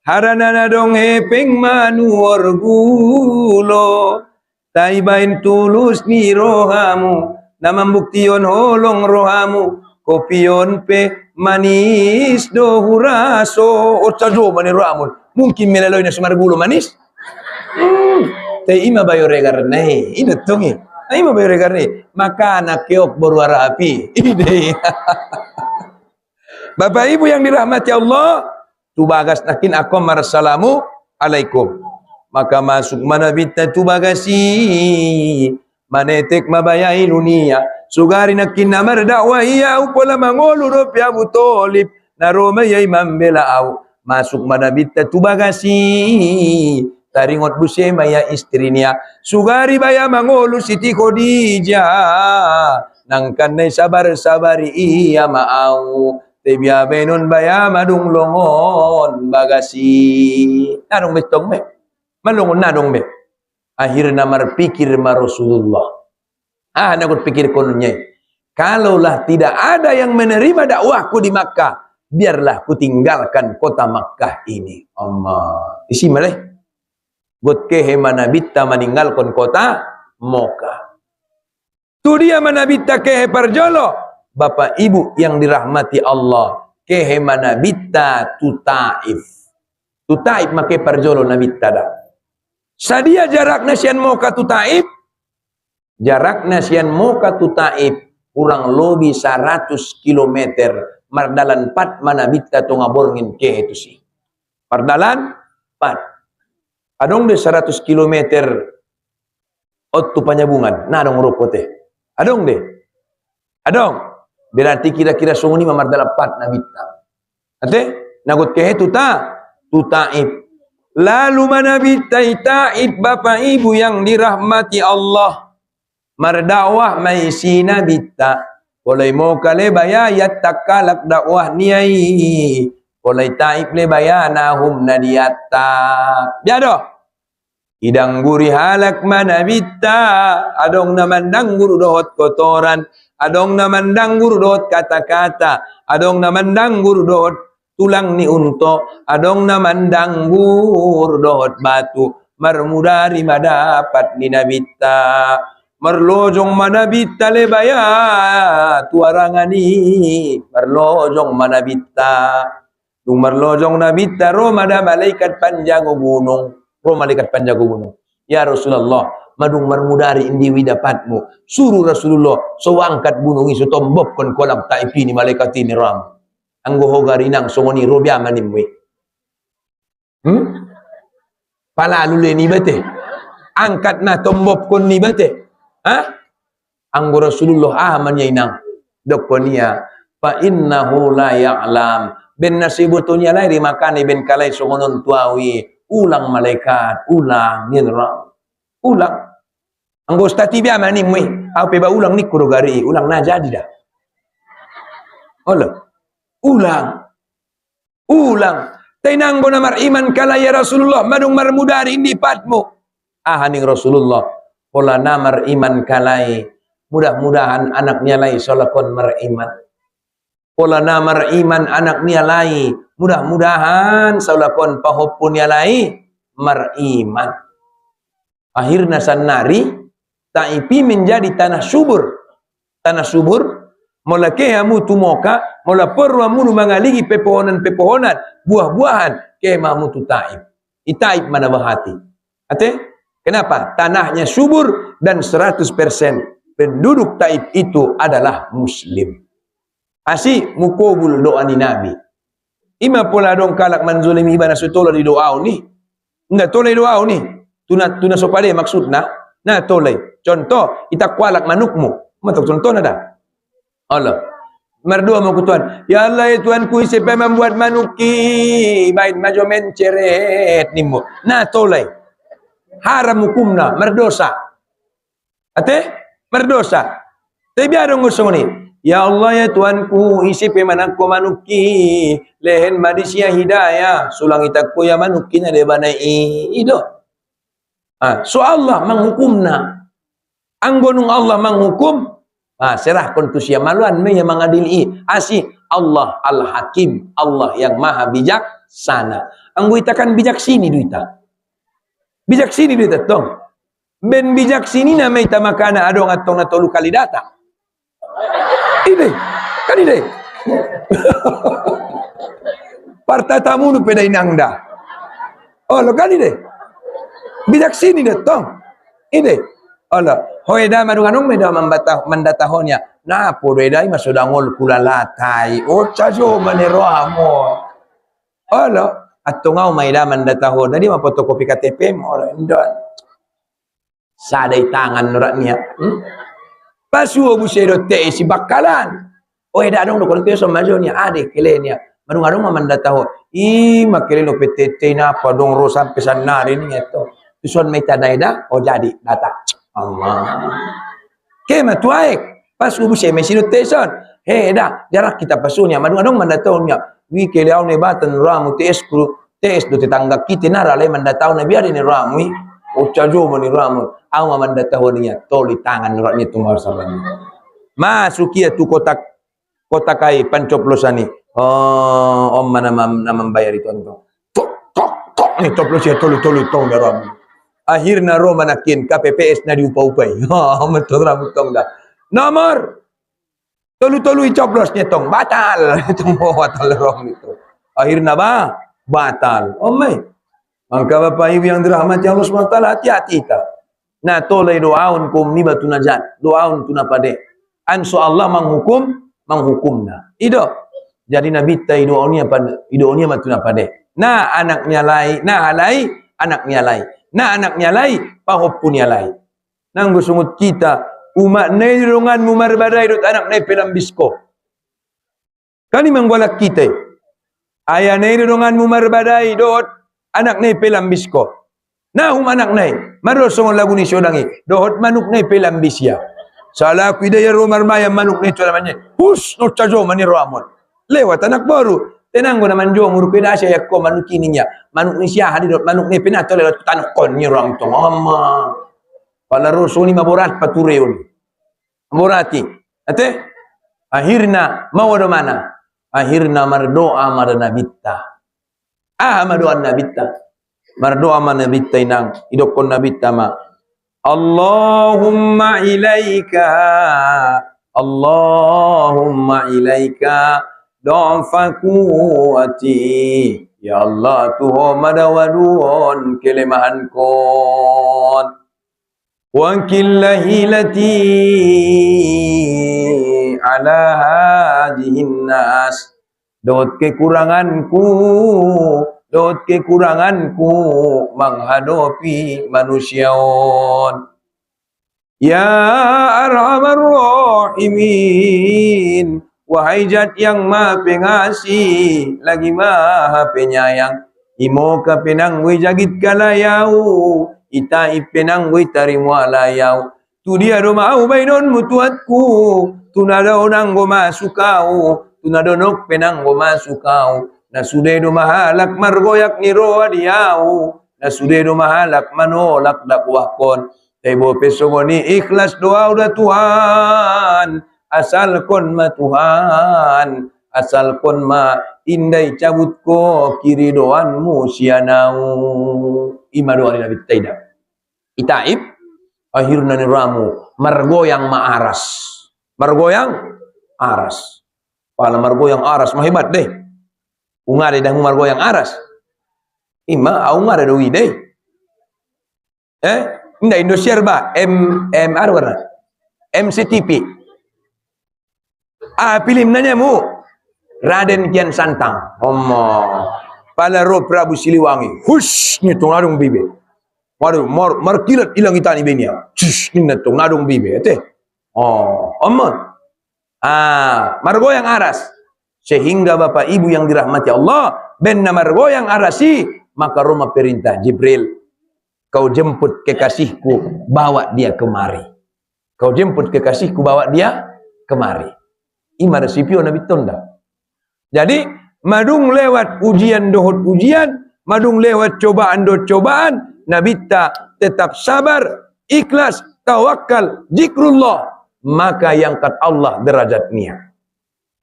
Harana dong hepeng manu orgulo. Taibain tulus ni rohamu. Nama buktion holong rohamu. kopion pe manis dohuraso. O tajo maniru amun. Mungkin melaloy na sumargulo manis. Tay ima bayo regar nahi. Ina tongi. Ay ima bayo regar nahi. Maka anak keok berwarna api. Ide. Bapak Ibu yang dirahmati Allah, tubagas nakin akom marasalamu alaikum. Maka masuk manabita tubagasi, manetek mabayai dunia. Sugari nakin namar dakwah iya upola mangolu ropi Abu Thalib. Naroma yai mambela au. Masuk manabita tubagasi, taringot buse maya istrinya. Sugari baya mangolu Siti Khadijah. Nangkan sabar-sabari iya maau. Tebia benon baya madung longon bagasi. Nadong betong be. Malungon nadong be. Akhirnya marpikir ma Rasulullah. Nakut pikir kononnya. Kalaulah tidak ada yang menerima dakwahku di Makkah, biarlah ku tinggalkan kota Makkah ini. Allah. Isi maleh. Got kehe manabita meninggalkan kota Makkah. Tu dia manabita kehe parjolo. Bapak Ibu yang dirahmati Allah, kehe manabita tu Taif. Tu Taif make parjolo nabita dah. Sadia jarak nasian Moka tu Taif. Jarak nasian Moka tu Taif kurang lebih 100 km. Mardalan 4 manabita tu ngaborngin kehe tu si. Mardalan 4. Adong de 100 km otu panyabungan. Nadong rupote. Adong de. Adong. Berarti kira-kira sunguni mamardala 4 nabita. Ate, nagut kehe tu Taif. Lalu manabita Taif Bapak Ibu yang dirahmati Allah. Mardawah maisi nabita. Polai mau kale baya yattakalak dakwah niai. Polai Taif le baya nahum nadiatak. Biado. Idang guri halak manabita. Adong namandang guru dohot kotoran. Adong namandang guru dohot kata-kata. Adong namandang guru dohot tulang ni unto. Adong namandang guru dohot batu. Marmudari madapat ni nabita. Marlojong manabita lebaya. Tuarangani. Marlojong manabita. Dung marlojong nabita. Romada malaikat panjago gunung. Malaikat panjago gunung. Ya Rasulullah. Madung marmudari indi widapatmu. Suruh Rasulullah. So angkat gunung isu tombob kon kolam Taif ini malaikat ini ram. Anggo hogarinang songoni robya manimwe. Palalule ni bate. Angkat na tombob kon ni bate. Anggo Rasulullah aman ya inang. Dokonia. Fa innahu la ya'lam. Ben nasibutunya lai makani ben kalai songonon tuawi. Ulang malaikat. Ulang. Nirang. Ulang. Anggo stati biya mani mwe. Apa ba ulang ni kurugari. Ulang na jadi dah. Olah. Ulang. Ulang. Tainanggo na mariman kala ya Rasulullah. Madung marmudari indi patmu. Haning Rasulullah. Pola na mariman kalai. Mudah-mudahan anaknya lai solakon mariman. Pola na mariman anaknya lai. Mudah-mudahan solakon pahopunnya lai. Mariman. Akhirnya sanari. Taipi menjadi tanah subur. Tanah subur. Mula kehamu tu moka. Mula perwamu mengaligi pepohonan-pepohonan. Buah-buahan. Kehamu tu Taif. Taif mana bahati. Ate? Kenapa? Tanahnya subur. Dan 100% penduduk Taif itu adalah Muslim. Asih mukobul doa ni Nabi. Ima pola dong kalak manzulimi ibana sutola di doa ni. Nggak toleh doa ni. Tuna sopade maksudna. Nah toleh. Contoh, ita kualak manukmu. Matok contoh nada. Allah. Merdua mau Tuhan. Ya Allah ya Tuhanku siapa membuat manuki. Baik maju menceret nimu. Nah toleh. Haram hukumna. Merdosa. Ate? Merdosa. Tapi ada ngusung ni. Ya Allah ya Tuhanku isi pemanakku manuki. Lehen madisya hidayah. Sulang itakku ya manuki na debanai ido. So Allah menghukumna. Anggonung Allah menghukum. Serah kontusia maluan me yang mengadili. Asih Allah Al-Hakim. Allah yang maha bijaksana. Anggo ita kan bijak sini duita. Bijak sini duita tong. Ben bijak sini na may tamakana adong atong natolu kali data. Ini. Kan ide. Partai tamu nu peda inangda. Oh, lo kan ide. Bijak sini deh tong. Ide. Allah, hoeda madunganong meda mandatahonya. Nah, podedai masudangol kulalatai. Oh, cajo manero amo. Allah, atungau maida mandataho. Tadi mau fotokopi KTP mo ndon. Sadai tangan nuratnya. Pasuo busedo te si bakalan. Hoeda dong dokon teso majonya ade kelenya. Madunganong mandataho. Makele lo PTT na padong ro sampai sanari ni eto. Tuson may tanaida o jadi data. Allah. Kema tuaek pas ubu se mesino teson. Dah jarak kita pasunya madung-adung mandataonya. Wi keleau ne batan ramu tes do tetangga kita nara le mandatao na biar ini ramu. O cajo mani ramu. Awa mandataonya toli tangan nuratnya tunggal sabani. Masukia tu kotak kai pancoplosani. Oh, om mana membayar itu anto. Tok ni coplosnya tolu tong ramu. Akhirnya Roma nakin KPPS na diupa-upai. Betul rambut tong dah. Nomor tolu coplosnya tong batal. Tong batal rom itu. Akhirnya batal. Oh my. Maka Bapak Ibu yang dirahmati Allah SWT, hati-hati kita. Nah, tolai doaun kum ni batu najat. Doaun tuna pade. Anso Allah menghukumna. Ido. Jadi Nabi ta idonya batu na pade. Nah, anaknya lai, anaknya lai. Nah anaknya lai, pahoppunya lai. Nang gusungut kita, umat nai rongan mumar badai dot anak nai pelam bisko. Kani mangwalak kita. Ayah nai rongan mumar badai dot anak nai pelam bisko. Nah anak nai, marosong lagu ni sodangi. Dot manuk nai pelam bisya. Salah aku ida ya romar maya manuk nai colamanya. Hus no cajo mani ramon. Lewat anak baru. Tenang guna manjo muru keda saya ko manuk ininya manuk ni sia hadi dot manuk ni pina tole tanah kon ni orang tong amma pala rusuni maborat patureun morati ate akhirna mau do mana akhirna mardoa marana bitta mardoa nabitta mardoa mana bitta inang idokon nabitta ma Allahumma ilaika Do'fa kuwati Ya Allah tuho madawadun kelemahan kon Wa killahilati ala hadihin nas Dot kekuranganku menghadapi manusiaon Ya arhamar rahimin Wahai Zat yang Maha Pengasih, lagi Maha Penyayang, imo ka penang we jagit kalayau, ita ipenang we tarimu alayau. Tu dia do mau bainon mutuatku, tunado nang go masukau, tunadonok penang go masukau. Nasude do mahalak margoyak ni roa diau, nasude do mahalak manolak dakwah kon. Tebo pesongoni ikhlas doa udah Tuhan. Asal kon ma Tuhan, asal kon ma indai cabut ko kiri doanmu sianau. Ima doa ni Nabi Taida. Itaib akhirna ni ramu margoyang maaras. Margoyang aras. Pala margoyang aras mah hebat deh. Ungare dah margoyang aras. Ima ungare dowi deh. Inda Indonesia ba warna MCTP. Pilim nanya mu Raden Kian Santang. Pala roh Prabu Siliwangi. Hush ni tong adong bibe. Waduh markilat ilang itani benia. Hush ni tong adong bibe ete. Margoyang aras. Sehingga Bapak Ibu yang dirahmati Allah, benna margoyang arasi, maka Roma perintah Jibril, kau jemput kekasihku, bawa dia kemari. Kau jemput kekasihku, bawa dia kemari. Ima resipio Nabi Tonda. Jadi, madung lewat ujian dohot ujian, madung lewat cobaan dohot cobaan, Nabi tetap sabar, ikhlas, tawakal, zikrullah. Maka yang kat Allah derajatnya.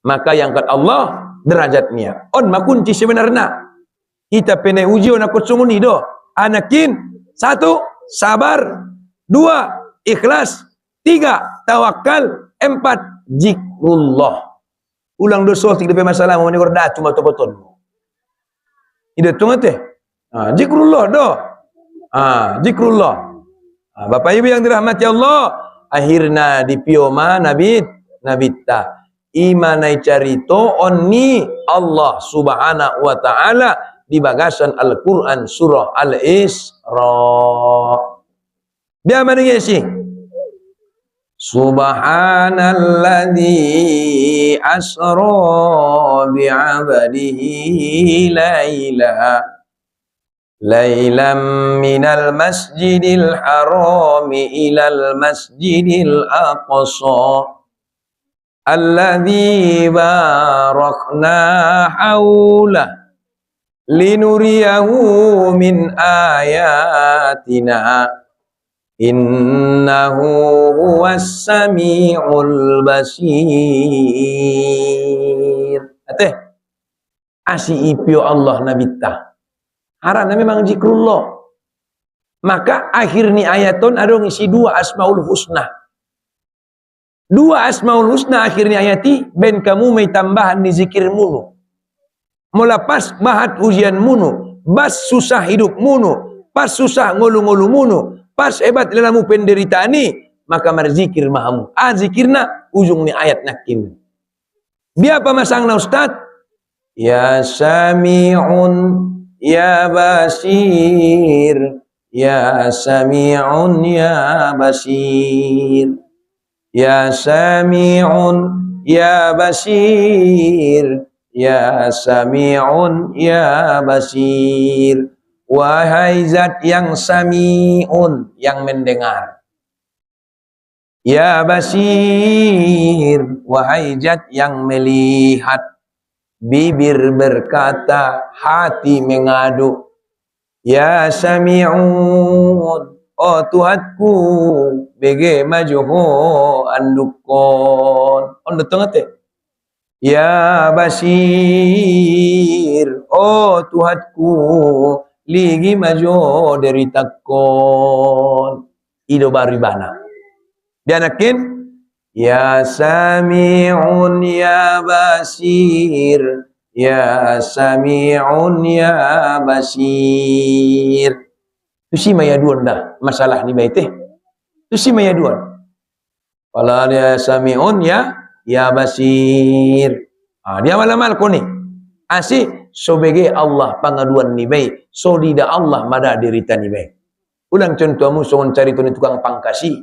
Maka yang kat Allah derajatnya. On makunci sebenarnya. Kita pene ujian aku sunguni do. Anakin, 1, sabar. 2, ikhlas. 3, tawakal. 4, zikrullah. Ulang dosa tidak ada masalah mau nikor dah cuma betul. Ida tunggu teh. Zikrullah doh. Zikrullah. Bapak Ibu yang dirahmati Allah, akhirnya di pioma Nabi ta. Imanai carito onni Allah Subhanahu wa taala di bagasan Al-Qur'an surah Al-Isra. Biar mana sih? Subhanalladzi asra bi'abdihi lailam minal masjidil harami ilal masjidil aqsa alladzi barakna haulah linuriyahu min ayatina innahu huwas sami'ul basir. Ateh asi ipio Allah nabita harana memang zikrullah. Maka akhir ni ayaton ada ngisi dua asmaul husna. Dua asmaul husna akhirnya ayati ben kamu may tambahan ni zikir munu. Mulapas bahat ujian munu, bas susah hidup munu, pas susah ngulu-ngulu munu, pas hebat lelamu penderitaan ni, maka marzikir mahamu. Zikirna ujung ni ayat nakin. Dia apa masang na ustad? Ya Sami'un, ya Basir, ya Sami'un, ya Basir. Ya Sami'un, ya Basir, ya Sami'un, ya Basir. Wahai zat yang Sami'un, yang mendengar. Ya Basir, wahai zat yang melihat. Bibir berkata, hati mengadu. Ya Sami'un, oh Tuhanku, bege majuho andukon. On datang ate. Ya Basir, oh Tuhanku, ligi majuho deritakon. Ido baribana. Dianakin, ya Sami'un, ya Basir, ya Sami'un, ya Basir. Tu si maya duan dah masalah ni baik teh. Tu si maya duan. Kalau dia Sami'un ya Basir. Dia malam-malam ko ni. Asih sobege Allah pangaduan ni baik. So dida Allah mada derita ni baik. Ulang contohmu songon cari tu ni tukang pangkasi.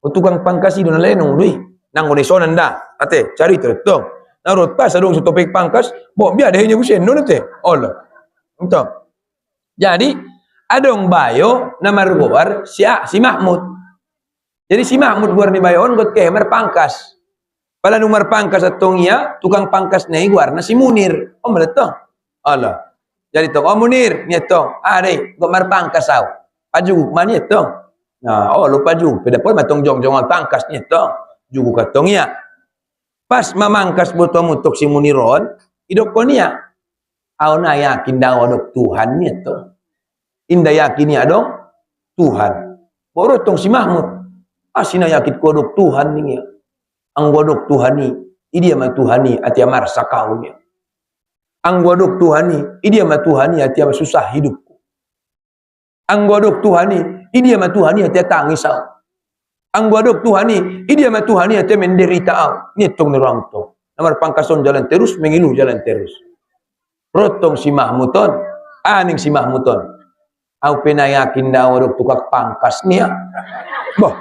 Tukang pangkasi dona lenong dui. Nang onesonan dah. Ate cari tu tong. Narot pas adong su topik pangkas, bo biar dehnya busen non teh. Allah. Entah. Jadi adong bayo nama rubuar si Mahmud. Jadi si Mahmud guar ni bayon got ke pangkas. Pala nomor pangkas atong ia tukang pangkas nei guar na si Munir. Oh meletong. Allah. Jadi tong Munir ni tong. Dei got pangkas au. Paju mani tong. Nah, lu paju. Peda pol matong jong-jongan pangkas ni tong. Jugu katong ia. Pas mamangkas botomu tok si Muniron, idok ko niya. Au na yakin daw adok Tuhan ni tong. Indah yakini adong Tuhan. Baru tong si Mahmud. Asina yakin kodok Tuhan ni ya. Ang godok Tuhan ni, idia ma Tuhan ni atia marsa kaunya. Ang godok Tuhan ni, idia ma Tuhan ni atia susah hidupku. Ang godok Tuhan ni, idia ma Tuhan ni atia tangis au. Ang godok Tuhan ni, idia ma Tuhan ni atia menderita au. Ni tong nerang tong. Namar pangkason jalan terus, mengilu jalan terus. Rotong si Mahmudon, aning si Mahmudon. Au penayakin daw adok tukang pangkas niya. Boh.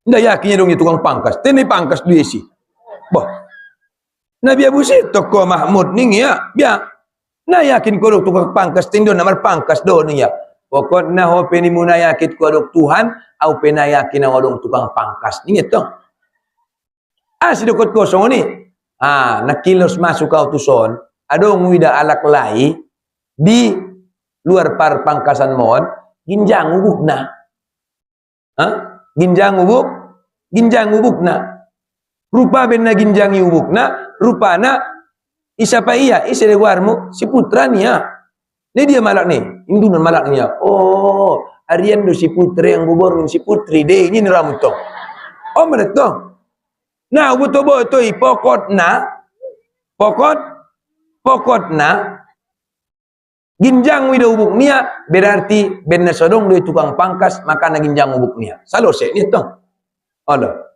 Nda yakin dong tukang pangkas. Teni pangkas duwe si. Boh. Nabi Abu Sa'id toko Mahmud ning ya. Biya. Na yakin ko adok tukang pangkas tindo namar pangkas do niya. Pokok na ho peni munayakit ko adok Tuhan au penayakin adok tukang pangkas ning ito. Sidokot ko so ni. Nakilos masuk kau tuson. Adong wida alak lai di luar par pangkasan mohon ginjang ubuk na. Ginjang ubuk na. Rupa ben na ginjang ubuk na, rupa na isa pa iya, isa de warmu si putra niya. Ni dia malak ni, indunan malak niya. Oh, arian do si putra yang bubor si putri de ini ramu tong. Oh meretong. Nah, betul-betul pokokna ginjang wida ubuk nia berarti benna sodong dia tukang pangkas maka na ginjang ubuk nia. Salose ni tong. Allah.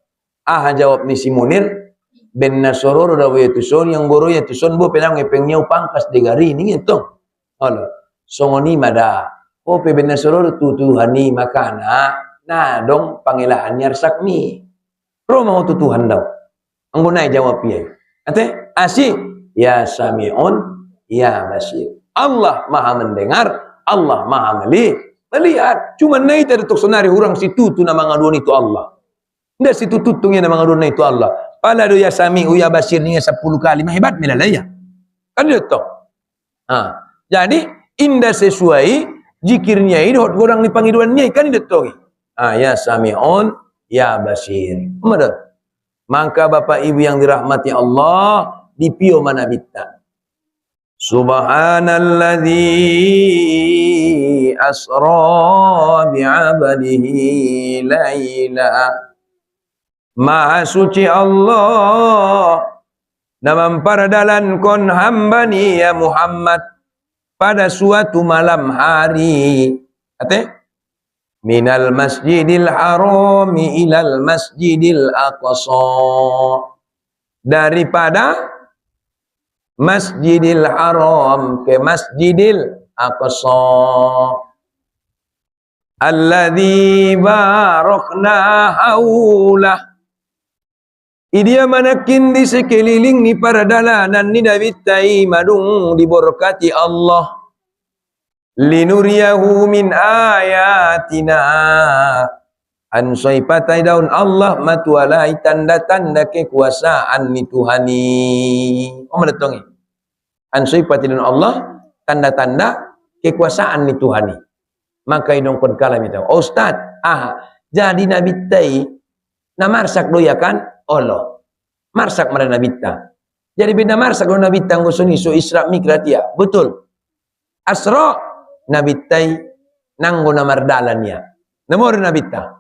Jawab ni si Munir benna sororo da we tuson yang goro ya tuson bo penang ngepengnya pangkas de gari ni tong. Allah. Songoni mada. Oh pe benna sororo tutuhani makana na dong pangelahan nyarsak mi. Ro mau tutuhan daw. Anggunai jawab ya. Ate asih ya sami'un ya basir. Allah maha mendengar, Allah maha melihat. Cuma naik dari tok sonari hurang situ tu nama ngaduan itu Allah. Ndak situ tutungnya nama ngaduan itu Allah. Pala do ya sami'u ya basir ni 10 kali mah hebat melalaya. Kan itu. Jadi indah sesuai zikirnya ini hot orang di panggilannya kan itu. Ya sami'un ya basir. Maka Bapak Ibu yang dirahmati Allah, dipio mana bitta. Subhanalladzi asra bi'abadihi laila. Maha suci Allah na memperdalan kon hambani ya Muhammad pada suatu malam hari. Minal masjidil harami ilal masjidil aqsa. Daripada Masjidil Haram ke Masjidil Aqsa alladzi barakna haulah. Idia manakin di sekeliling ni para dalanan ni dabitai madung diberkati Allah linuriyahu min ayatina ansoi patai daun Allah matualai tanda-tanda kekuasaan ni Tuhani. Mendatangi ansoi patai daun Allah tanda-tanda kekuasaan ni Tuhani. Maka idong kon kalam itu Ustaz, jadi Nabi tai na marsak doyakan Allah marsak mana Nabi ta. Jadi beda marsak do Nabi ta ngusuni so Isra Mikratia. Betul. Asra Nabi tai nanggo na mardalannya. Nomor Nabi ta.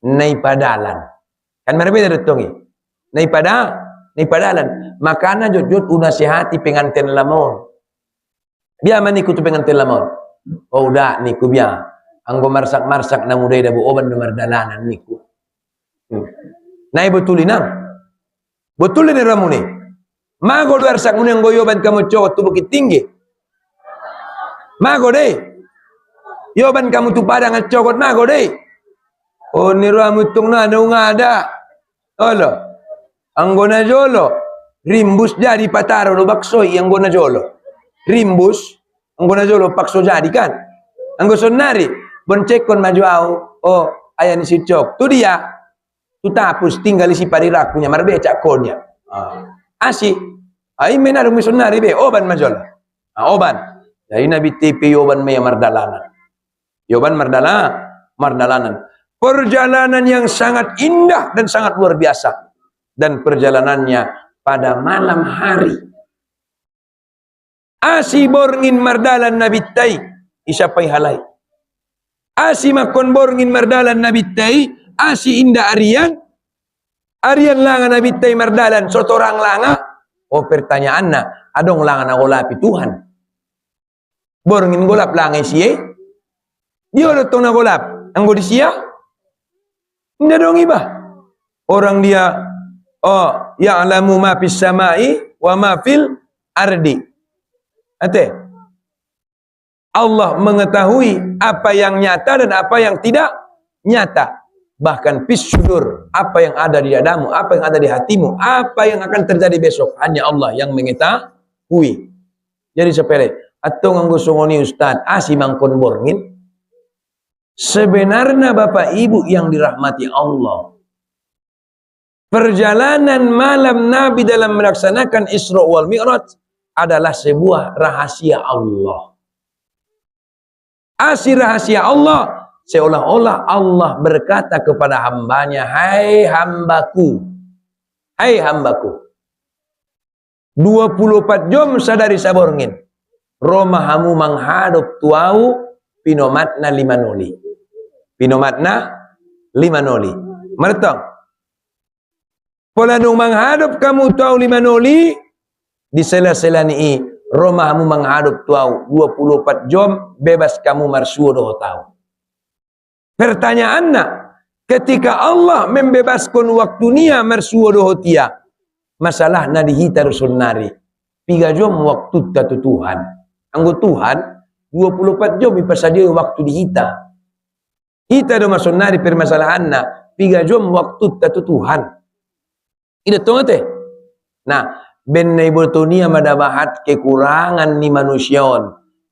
Nai padalan. Kan berbeda detongi. Nai padalan. Makana jujut unasihati pengantin lamon. Dia maniku tu pengantin lamon. Oh udah niku biar. Anggo marsak-marsak na mudai dabu oban na mardalanan niku. Nai betulinang. Betulin ramune. Mago darsak mune anggo yoban kamu cowok tu bukit tinggi. Mago deh. Yoban kamu tu padang cokot mago deh. Oh ni ramutung na ngada. Olo. Anggona jolo. Rimbus jadi pataro lo baksoi anggona jolo. Rimbus anggona jolo pakso jadi kan. Anggo sonari boncekon maju au. Oh ayah ni si cok. Tu dia. Tu tapus tinggal isi parirakunya marbecak konnya. Asi. Ai menar misonari be oban majol. Oban. Jadi Nabi TP yoban me mardalanan. Yoban mardalanan. Perjalanan yang sangat indah dan sangat luar biasa. Dan perjalanannya pada malam hari. Asi borngin mardalan Nabi Tai. Isapai halai. Asi makon borngin mardalan Nabi Tai. Asi indah Arian. Arian langa Nabi Tai mardalan. Sotorang langa. Oh pertanyaan na. Adong langa na golapi Tuhan. Borngin golap langa siye. Dia udah tong na golap. Anggo di siya. Tidak dong iba. Orang dia ya'lamu ma fis samai wa ma fil ardi. Allah mengetahui apa yang nyata dan apa yang tidak nyata. Bahkan fis sudur, apa yang ada di dadamu, apa yang ada di hatimu, apa yang akan terjadi besok, hanya Allah yang mengetahui. Jadi sepele. Atau nganggo songoni Ustaz, asi mangkon borngin. Sebenarnya Bapak Ibu yang dirahmati Allah, perjalanan malam Nabi dalam melaksanakan Isra wal Mi'raj adalah sebuah rahasia Allah. Asli rahasia Allah, seolah-olah Allah berkata kepada hambanya, hai hambaku, 24 jam sadari saborngin, romahamu menghadap tuau pinomatna 5 noli. Pinomatna 5 noli. Mertong. Pola nung menghadap kamu tahu lima noli, di sela-sela ni rumahmu menghadap tahu 24 jam, bebas kamu marsuo tahu. Pertanyaannya, ketika Allah membebaskan waktunya marsuo tia, masalah na dihita rusun nari. 3 jam waktu tatu Tuhan. Anggo Tuhan 24 jam ipasadia waktu dihita. Hita do masun nari permasalahan na 3 jam waktu tatu Tuhan. Ida tong teh. Nah, ben ibu dunia madabahat kekurangan ni manusiaon.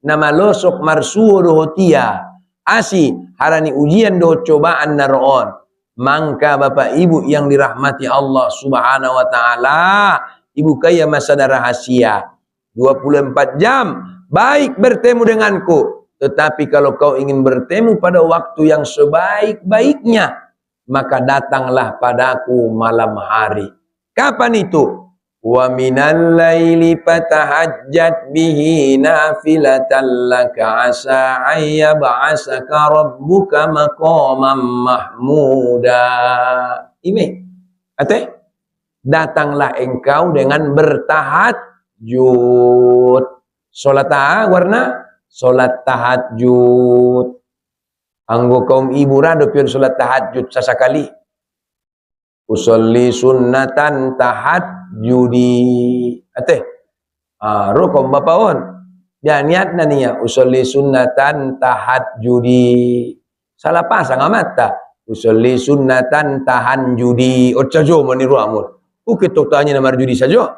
Na malosok marsuo tia. Asi harani ujian do cobaan naroon. Mangka Bapak Ibu yang dirahmati Allah Subhanahu wa taala, ibu kaya masada rahasia. 24 jam baik bertemu denganku, tetapi kalau kau ingin bertemu pada waktu yang sebaik-baiknya, maka datanglah padaku malam hari. Kapan itu? Wa minal laili fatahajjat bihi nafilatan laka asa ayyab'asaka rabbuka maqaman mahmuda. Ini ate datanglah engkau dengan bertahajud. Salat warna salat tahajud. Anggo kaum ibu rado pion salat tahajud sasakali. Usolli sunnatan tahajudi. Ate. Rokom bapaon. Dia niat na niya. Usolli sunnatan tahajudi. Salah pasang amata. Usolli sunnatan tahajudi. Otsajo maniru amur. Ukit tanya nama judi saja.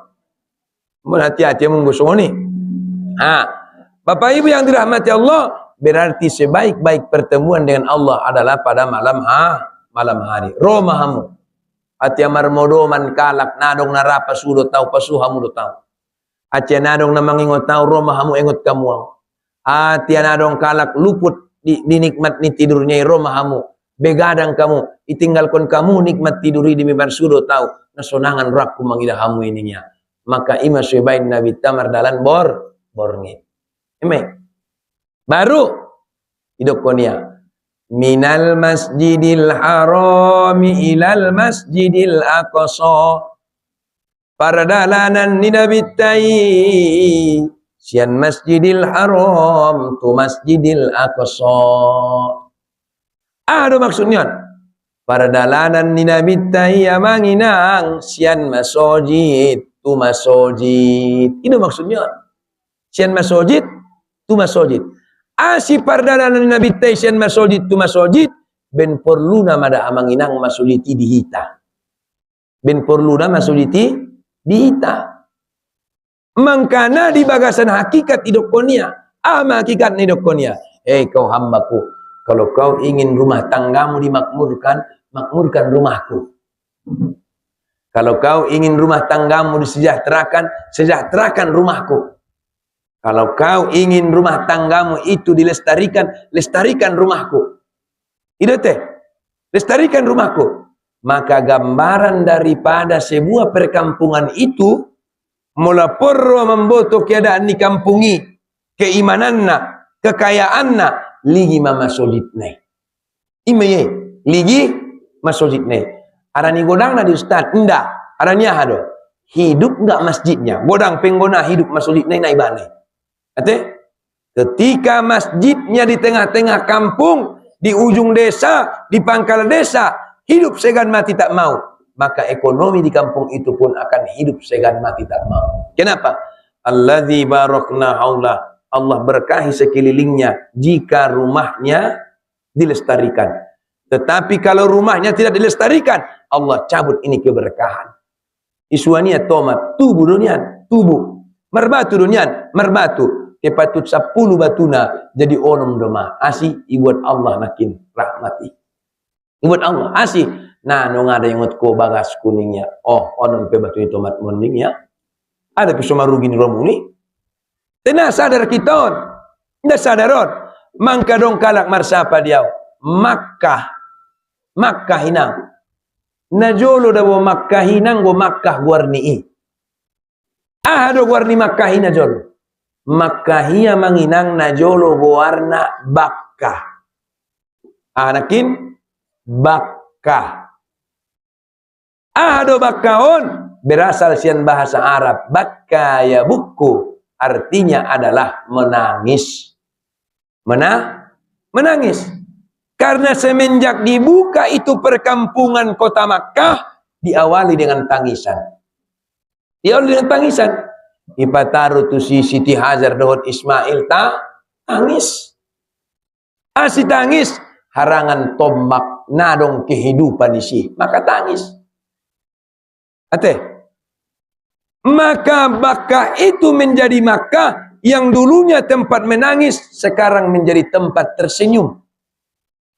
Mun hati-hati menggusung ni. Bapak Ibu yang dirahmati Allah, berarti sebaik-baik pertemuan dengan Allah adalah pada malam hari. Romahamu. Atia marmodo man kalak nadong narapa sudo tau pasuhamu do tau. Atia nadong na mangingot tau romahamu engot kamu. Atia nadong kalak luput di nikmat ni tidurnya romahamu. Begadang kamu, itinggalkan kamu nikmat tiduri di mimbar sudo tau. Nasonangan rakku mangidahamu ininya. Maka ima sebaik Nabi tamar dalan borngi. Eme. Baru hidup konia. Minal masjidil harami ilal masjidil aqsa. Pardalanan ni Nabi tai. Sian masjidil haram tu masjidil aqsa. Ada maksudnya. Pardalanan ni Nabi tai amanginang sian masjid tu masjid. Itu maksudnya. Sian masjid tu masjid. Asi pardalanan Nabi Taisan masjid tu masjid ben perlu nama da amanginang masjid dihita. Ben perlu nama masjid dihita. Mangkana di bagasan hakikat hiduponia. Hakikat hiduponia. Kau hambaku, kalau kau ingin rumah tanggamu dimakmurkan, makmurkan rumahku. Kalau kau ingin rumah tanggamu disejahterakan, sejahterakan rumahku. Kalau kau ingin rumah tanggamu itu dilestarikan, lestarikan rumahku. Itu teh, lestarikan rumahku. Maka gambaran daripada sebuah perkampungan itu, mula porro memboto keadaan di kampungi, keimananna, kekayaanna, ligi mama solidne. Imeye, ligi masjidne. Arani godang na di ustad, ndak. Arani hado. Hidup enggak masjidnya. Godang penggona hidup masjidne na ibane. Ate, ketika masjidnya di tengah-tengah kampung, di ujung desa, di pangkal desa, hidup segan mati tak mau, maka ekonomi di kampung itu pun akan hidup segan mati tak mau. Kenapa? Alladzi barakna haula. Allah berkahi sekelilingnya jika rumahnya dilestarikan. Tetapi kalau rumahnya tidak dilestarikan, Allah cabut ini keberkahan. Isuania tomat, tubuh dunian, tubuh. Merbatu dunian, merbatu. Kepatut 10 batuna jadi onom doma. Asi ibuat Allah makin rahmati. Ibuat Allah asi. Nah, nung ada yang ko bagas kuningnya. Oh, onom pe batu itu mat moningnya. Ada pisoma rugi ni romuni. Tena sadar kiton. Nda sadaron. Mangka dong kalak marsapa diaw. Makkah. Makkah hinang. Najolo da bo Makkah hinang bo Makkah guarni. Do guarni Makkah hina jolo. Makkahia manginang najolo warna Bakkah. Anakin Bakkah. Ahado bakaon berasal sian bahasa Arab. Baka ya buku artinya adalah menangis. Menangis. Karena semenjak dibuka itu perkampungan kota Makkah diawali dengan tangisan. Diawali dengan tangisan. Ipataru tu si Siti Hajar Dawud Ismail tangis. Si tangis harangan tombak nadong kehidupan isi. Maka tangis. Maka Makkah itu menjadi Makkah yang dulunya tempat menangis, sekarang menjadi tempat tersenyum.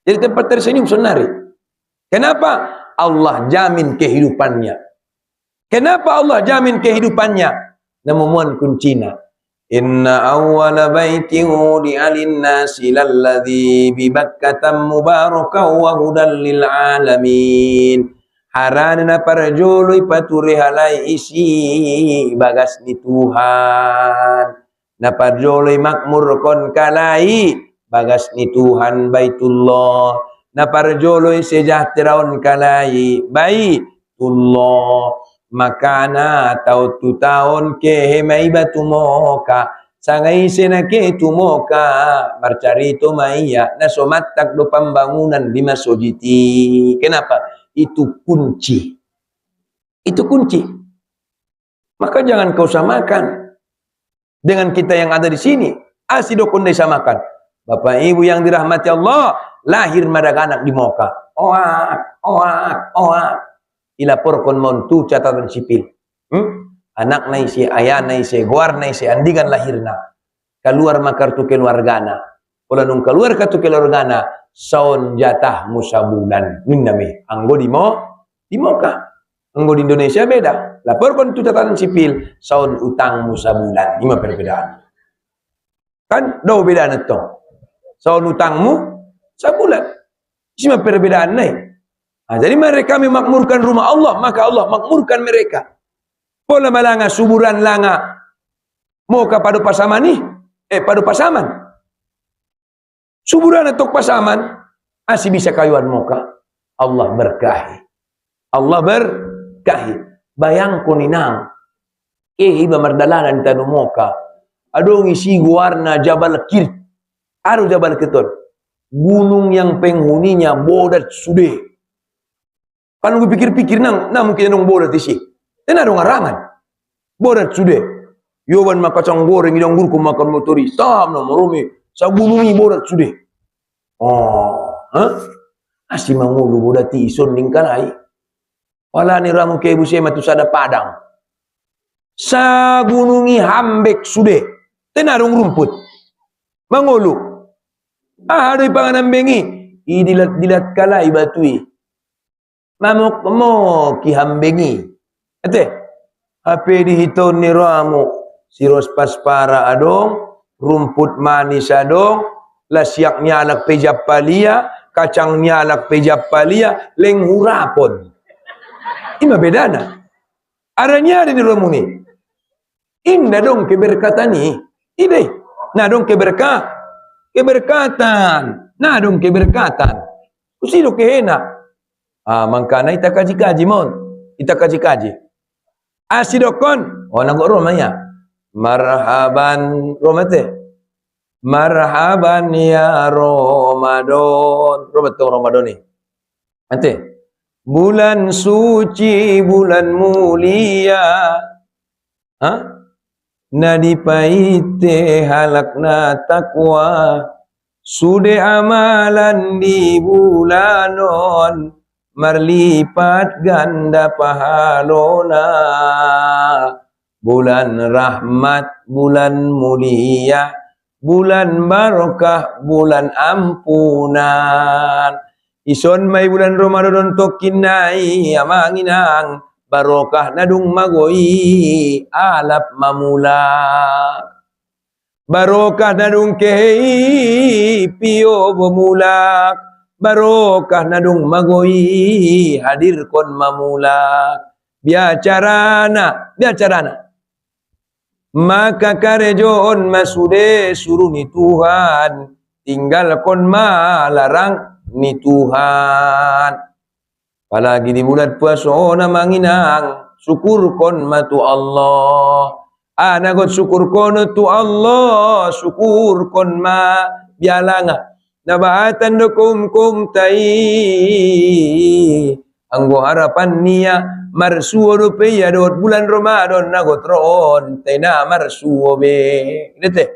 Jadi tempat tersenyum senari. Kenapa? Allah jamin kehidupannya. Kenapa Allah jamin kehidupannya? Namun kuncinya. Inna awwala baitin wudi'a lin-nasi lalladzi bi Bakkah mubarakan wa hudan lil alamin. Harana parjolo ipaturi halai isi bagas ni Tuhan. Na parjolo makmur kon kalai bagas ni Tuhan Baitullah. Na parjolo sejahteraon kalai Baitullah. Makana tau tu tahun ke mai batu moka. Sangai sena ke tu moka. Marcari tu maya. Na somatak do pembangunan di masjidi. Kenapa? Itu kunci. Itu kunci. Maka jangan kau samakan dengan kita yang ada di sini. Asidokun disamakan. Bapak Ibu yang dirahmati Allah, lahir madak anak di Moka. Oak. Ilaporkon montu catatan sipil. Anak na isi, ayah na isi, guar na isi, andigan lahirna. Keluar makartu keluargana. Kalau nung keluar kartu keluargana, saun jatah musabulan. Nindami. Anggo di Moka. Anggo di Indonesia beda. Laporkan tu catatan sipil, saun utang musabulan. Ini perbedaan. Kan? Dau beda na to. Saun utangmu sabulan. Ini perbedaan nih. Nah, jadi mereka memakmurkan rumah Allah, maka Allah makmurkan mereka. Pola malanga suburan langa. Moka padu pasaman nih. Padu pasaman. Suburan atau pasaman, asih bisa kayuan Moka. Allah berkahi. Allah berkahi. Bayang kuninang. Iba mardalanan tanu Moka. Adong isi warna Jabal Kir. Aru Jabal Keton. Gunung yang penghuninya bodat sude. Kan gue pikir-pikir mungkin nang bodat isi. Dan ada ngarangan. Bodat sude. Yoban makacang goreng idang gurku makan motori. Sam na marumi. Sa gunungi bodat sude. Asih mangulu bodati ison ningkalai. Wala ni ramu ke ibu sema tu sada padang. Sa gunungi hambek sude. Tenarong rumput. Mangulu. Adoy panganan bengi. Idilat-dilat kalai batui. Mamok mo kihambengi. Ape dihiton ni ramu. Siros paspara adong. Rumput manis adong. Lasyak nyalak pejap palia. Kacang nyalak pejap palia. Leng hurapon. Ima bedana. Aranya ada di ramu ni. Indah dong keberkatan ni. Ide. Nah dong keberkatan. Nah dong keberkatan. Usido kehena. Mangkana ita kaji-kaji mon. Ita kaji-kaji. Asidokon. Nagok romanya. Marhaban. Romate. Marhaban ya Ramadan. Romato Ramadan ni. Ante. Bulan suci, bulan mulia. Nadipaite halakna takwa. Sude amalan di bulanon. Marlipat ganda pahalona. Bulan rahmat, bulan mulia. Bulan barokah, bulan ampunan. Ison may bulan Ramadan tokinai amanginang. Barokah nadung magoi alap mamulak. Barokah nadung kehi pio bemulak. Barokah nadung magoi hadir kon mamulak. Biacarana. Maka karejoon masude suruh ni Tuhan. Tinggal kon malarang ni Tuhan. Apalagi di bulan puasa na manginang syukur kon matu Allah. Nagot syukur kon tu Allah, syukur kon ma bialanga. Nabahatan do kum tai. Anggo harapan niya marsuo do pe ya dot bulan Ramadan nagot ron tena marsuo be. Dete.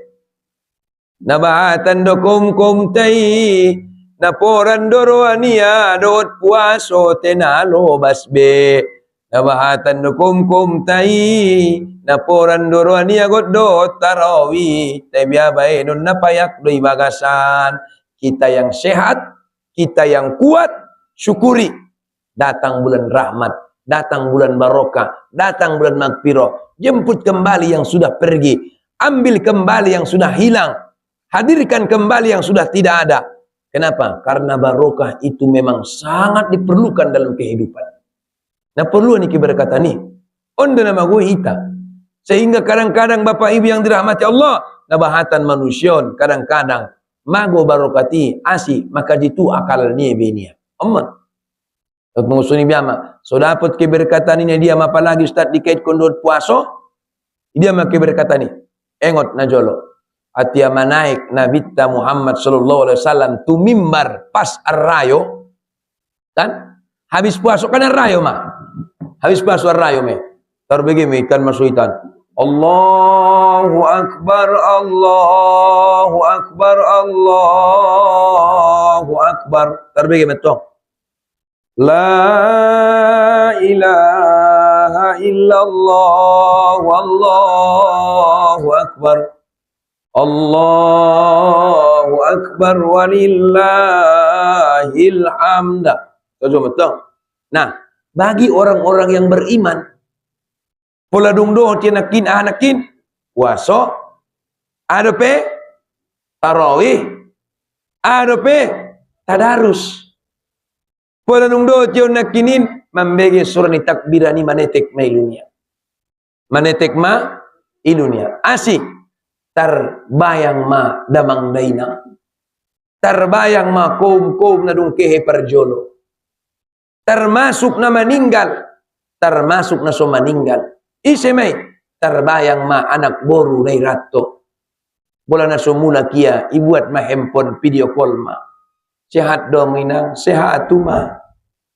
Nabahatan do kum tai. Naporan doroania dot puaso tenalo basbe. Nabahatan do kum tai. Naporan doroania got dot tarawi. Tebia bae nun napayak doi bagasan. Kita yang sehat, kita yang kuat, syukuri. Datang bulan rahmat, datang bulan barokah, datang bulan magfirah. Jemput kembali yang sudah pergi. Ambil kembali yang sudah hilang. Hadirkan kembali yang sudah tidak ada. Kenapa? Karena barokah itu memang sangat diperlukan dalam kehidupan. Nah perlu nih berkata nih, onda nama gue hita. Sehingga kadang-kadang Bapak Ibu yang dirahmati Allah, nabahatan manusia, kadang-kadang mago barokati asi maka jitu akal ni benia. Aman. Tok mengusuni biama. So dapat keberkatan ini dia apalagi Ustaz dikait kondor puaso. Dia make berkata ni. Engot na jolo. Atia manaik Nabi Muhammad sallallahu alaihi wasallam tu mimbar pas arrayo. Kan? Habis puasa kan arrayo mah. Habis puasa arrayo me. Terbagi me ikan masuitan. Allahu Akbar, Allahu Akbar, Allahu Akbar. Terbagi metong. La ilaha illallah, Wallahu Akbar. Allahu Akbar walillahil hamda. Betul. Nah, bagi orang-orang yang beriman, pola dungdo tinakin anakin puasa, ada pe tarawih, ada pe tadarus. Pola dungdo nakinin membagi surah ni takbirani manetek ma ilunia. Manetek ma ilunia. Asik. Terbayang ma damang daina. Terbayang ma kum na dung kehe perjolo. Termasuk na meninggal. Termasuk na so meninggal. Isemay, terbayang ma anak boru dari rato. Bola na so mula kia, ibuat ma handphone video call ma. Sehat dong inang, sehat tu ma.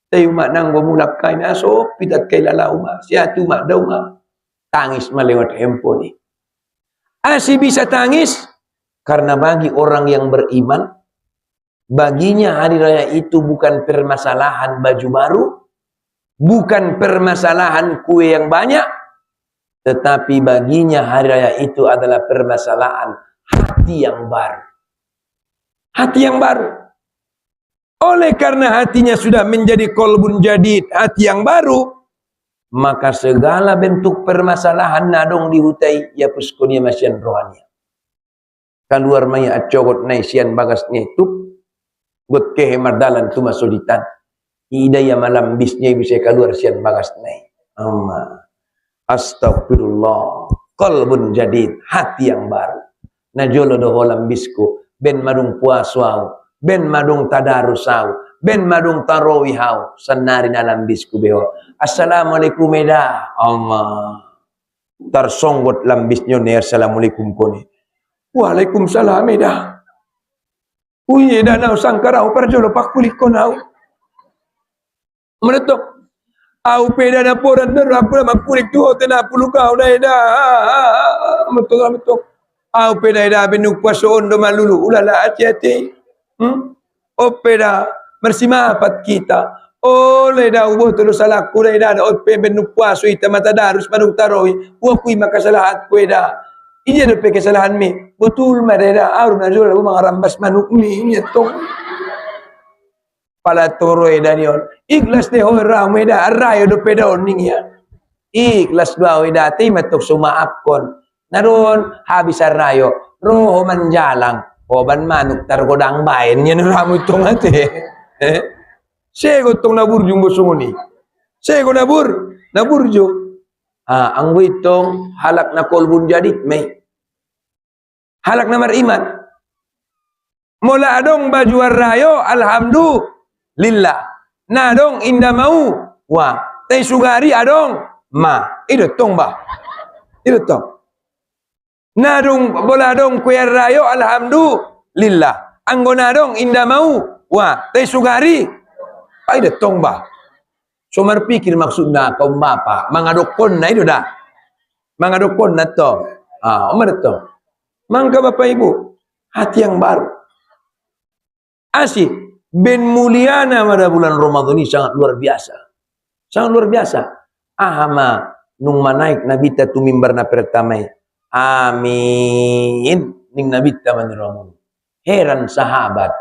Tayo ma nang bumulak kay na so, pitat kay lalaw ma. Sehat tu ma daw ma. Tangis ma lewat handphone ni. Asi bisa tangis karena bagi orang yang beriman, baginya hari raya itu bukan permasalahan baju baru, bukan permasalahan kue yang banyak, tetapi baginya hari raya itu adalah permasalahan hati yang baru. Hati yang baru. Oleh karena hatinya sudah menjadi kolbun jadid, hati yang baru, maka segala bentuk permasalahan nadong dihutai ya puskunia masian rohania. Keluar maya acogot naisian bagasnya itu got kehemardalan tu masulitan. Hidayah malam bisnya bisa keluar sian bagas nai. Amma. Astagfirullah. Qalbun jadid, hati yang baru. Najolo do holam bisku ben madung puasau, ben madung tadarusau, ben madung tarawihau, senarin alam bisku beho. Assalamualaikum eda. Allah. Tarsonggot lambisnya ni assalamualaikum koni. Waalaikumsalam eda. Uye danau sangkarau perjolo pakulik konau. Menetok. Au peda na poran na rapura makulik tuho tena pulukau na eda. Metok. Au peda eda benuk puaso ondo malulu. Ulala hati-hati. Opeda bersimapat kita. Oleh dah ubuh terus salah ku dah ada otpe benuk puaso ita mata darus padung tarowi. Wakui makasalahat ku dah. Iya dah pe kesalahan mi. Betul mereka arun najul aku mengarambas manuk mi nyetong. Pala toro edanion. Ikhlas deh orang meda arrayo do pedon ning ya. Ikhlas dua weda ti metok sumaapkon. Naron habis arrayo roho manjalang. Oban manuk targodang bain nya ramu tong ate. Sego tong nabur jumbo sunguni. Sego nabur jo. Ang witong halak na kolbun jadid may. Halak na mariman. Mula adong baju arrayo alhamdulillah. Na dong inda mau. Wah, teh sugari adong ma. Itu tong bah. Itu tong. Na dong bola dong kue rayo alhamdulillah. Anggona dong inda mau. Wah, teh sugari. Itu tong bah. So pikir maksudnya kaum bapak. Mangadokon na itu dah. Mangadokon na to. Omar to. Mangka bapak ibu. Hati yang baru. Asih. Ben muliana pada bulan Ramadan ini sangat luar biasa. Sangat luar biasa. Ahama nung manaik nabi ta tu mimbar na pertama. Amin. Ning nabi ta man Ramadan. Heran sahabat.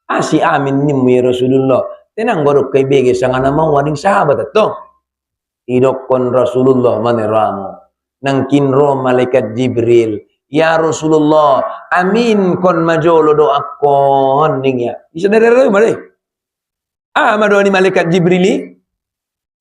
Asih amin nim ya Rasulullah. Tenang gorok kay bege sangana mau waning sahabat to. Idokon Rasulullah man Ramadan. Nang kinro malaikat Jibril. Ya Rasulullah, amin kon majolo doa kon ning ya. Bisa dari mana? Madoa ni malaikat Jibrili.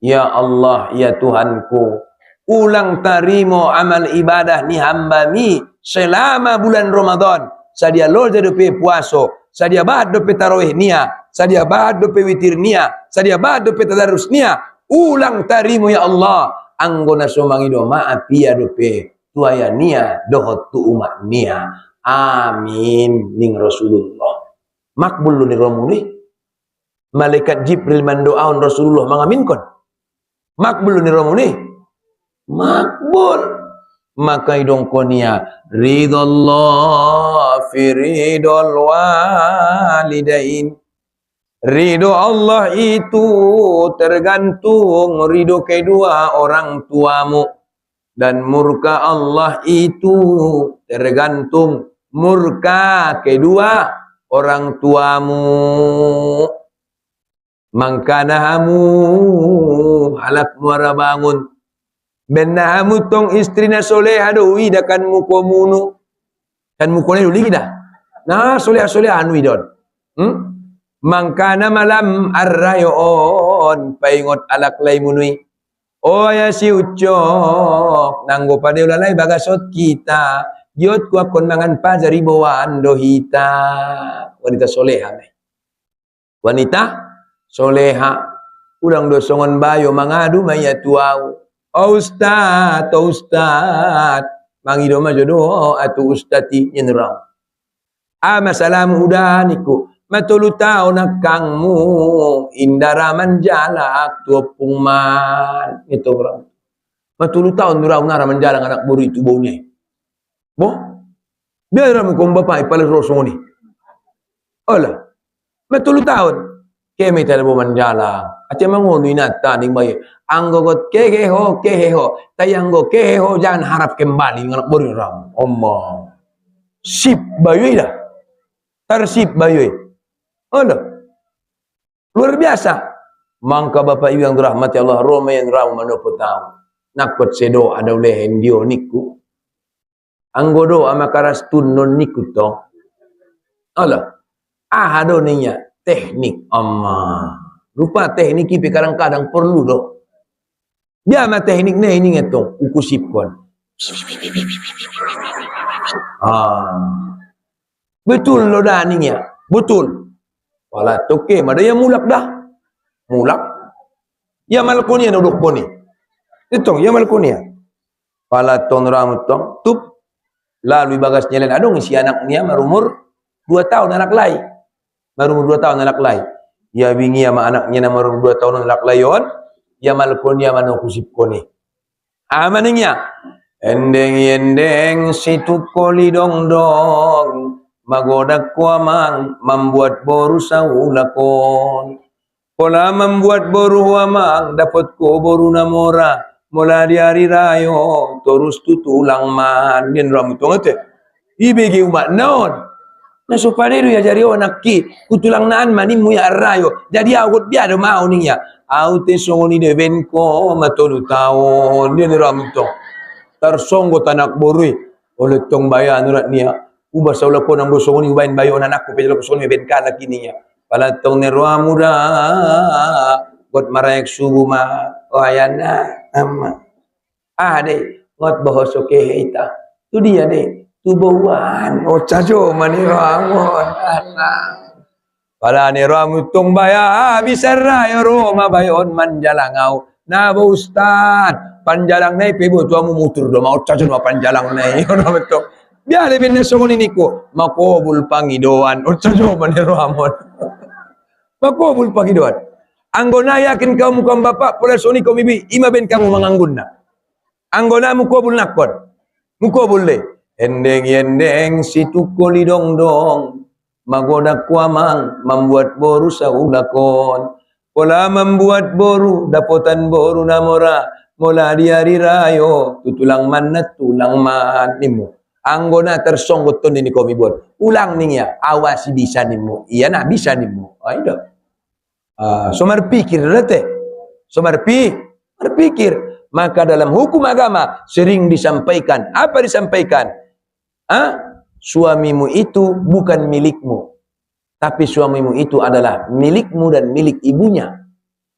Ya Allah, ya Tuhanku, ulang tarimo amal ibadah ni hamba mi selama bulan Ramadan. Sadia lol jadi puaso, sadia bahad dope tarawih nia, sadia bahad dope witir nia, sadia bahad dope tadarus nia. Ulang tarimo ya Allah, anggona somangido maafia dope tuaya nia dohot tu umat nia. Amin ning Rasulullah. Makbul ni romuni. Malaikat Jibril mandoaun Rasulullah mangaminkan. Makbul ni romuni. Makbul. Maka idong konia ridallah fi ridal walidain. Ridho Allah itu tergantung ridho kedua orang tuamu. Dan murka Allah itu tergantung murka kedua orang tuamu. Mangkanahamu halak muara bangun. Benahamu tong istrina soleha do widakan mukomunu. Kan mukone dulu dah. Nah soleha anu idon. Mangkana malam arrayon paingot alak laimunui. Oh ya si ucok nanggo pada ulalai bagasot kita yot ku akon mangan pajari bawaan dohita wanita soleha wanita soleha udang dosongon bayo mangadu maya tuau ustad mangido majodo atu ustati nyenrang masalam udah niku matulu tao na kangmu indara manjalak tuopung man itu orang matulu tao nura unara manjalak anak buru itu baunya boh biar ramu kong bapak ipale rosoni olah matulu tahun kemi tala bo manjalak aja mangono inata ning bayi anggogot keheho tayanggo keheho jangan harap kembali anak buru ram omong sip bayu dah tersip bayu. Allah luar biasa. Mangka bapak ibu yang dirahmati Allah, Roma yang ramu manopo tahu. Nakut sedo ada lehen dio niku. Anggodo amakaras tunon niku to. Allah. Ado ninya teknik amma. Rupa teknik ipi kadang-kadang perlu do. Dia mah teknik ne ini ngetong ukusipkon. Betul lo dah ninya. Betul. Wala toke madaya mulak dah. Mulak. Ya malkunia duduk koni. Itong ya malkunia. Wala ton ramut tong tup. Lalu bagas nyelen adong si anaknya marumur 2 tahun anak lai. Marumur 2 tahun anak lai. Ya bingi sama anaknya na marumur 2 tahun anak layon. Ya malkunia manokusip koni. Amaningnya. Endeng situ koli dong dong. Magodak kuamang membuat boru saulakon. Pola membuat boru amang dapat ko boru namora. Mula di hari rayo terus tutulang man. Din ram itu ngete. Ibigi umat naon. Na supaya ya jari anak ki kutulang naan manimu ya rayo. Jadi aku biar mau nih ya. Au te songoni de venko matolu taon. Din ram itu. Tersonggo tanak borui oleh tong bayan urat niya. Ubah saulah ko nang gusto ko ni ubayin bayo anak ko pero gusto ni ben kala kini niya. Pala tong nerwa muda got marayak subu ma o ayan na amma. De ngot bohoso ke heita. Tu dia de tu bawan o cajo manirangon ana. Pala ni ramutung baya bisara yo Roma bayon manjalangau. Na ba ustad, panjalang nai pebo tuamu mutur do mau cacun ma panjalang nai. Ono betul. Biar lebih nesong ini ko makobul pangidoan. Cacun mani ramon. Makobul pangidoan. Anggona yakin kamu kam bapak pola soni kau bibi ima ben kamu manganggunna. Anggona mukobul nakon. Mukobul le. Endeng situ koli dong dong. Magoda kuamang membuat boru saulakon. Pola membuat boru dapotan boru namora. Mola di hari rayo tutulang manat tulang manimu. Anggona tersonggot ton ini komi buat. Ulang nih ya awasi bisa nimu. Iya nak bisa nimu. Ayo. Somar pikir rete. Somar berpikir. Maka dalam hukum agama sering disampaikan. Apa disampaikan? Suamimu itu bukan milikmu. Tapi suamimu itu adalah milikmu dan milik ibunya.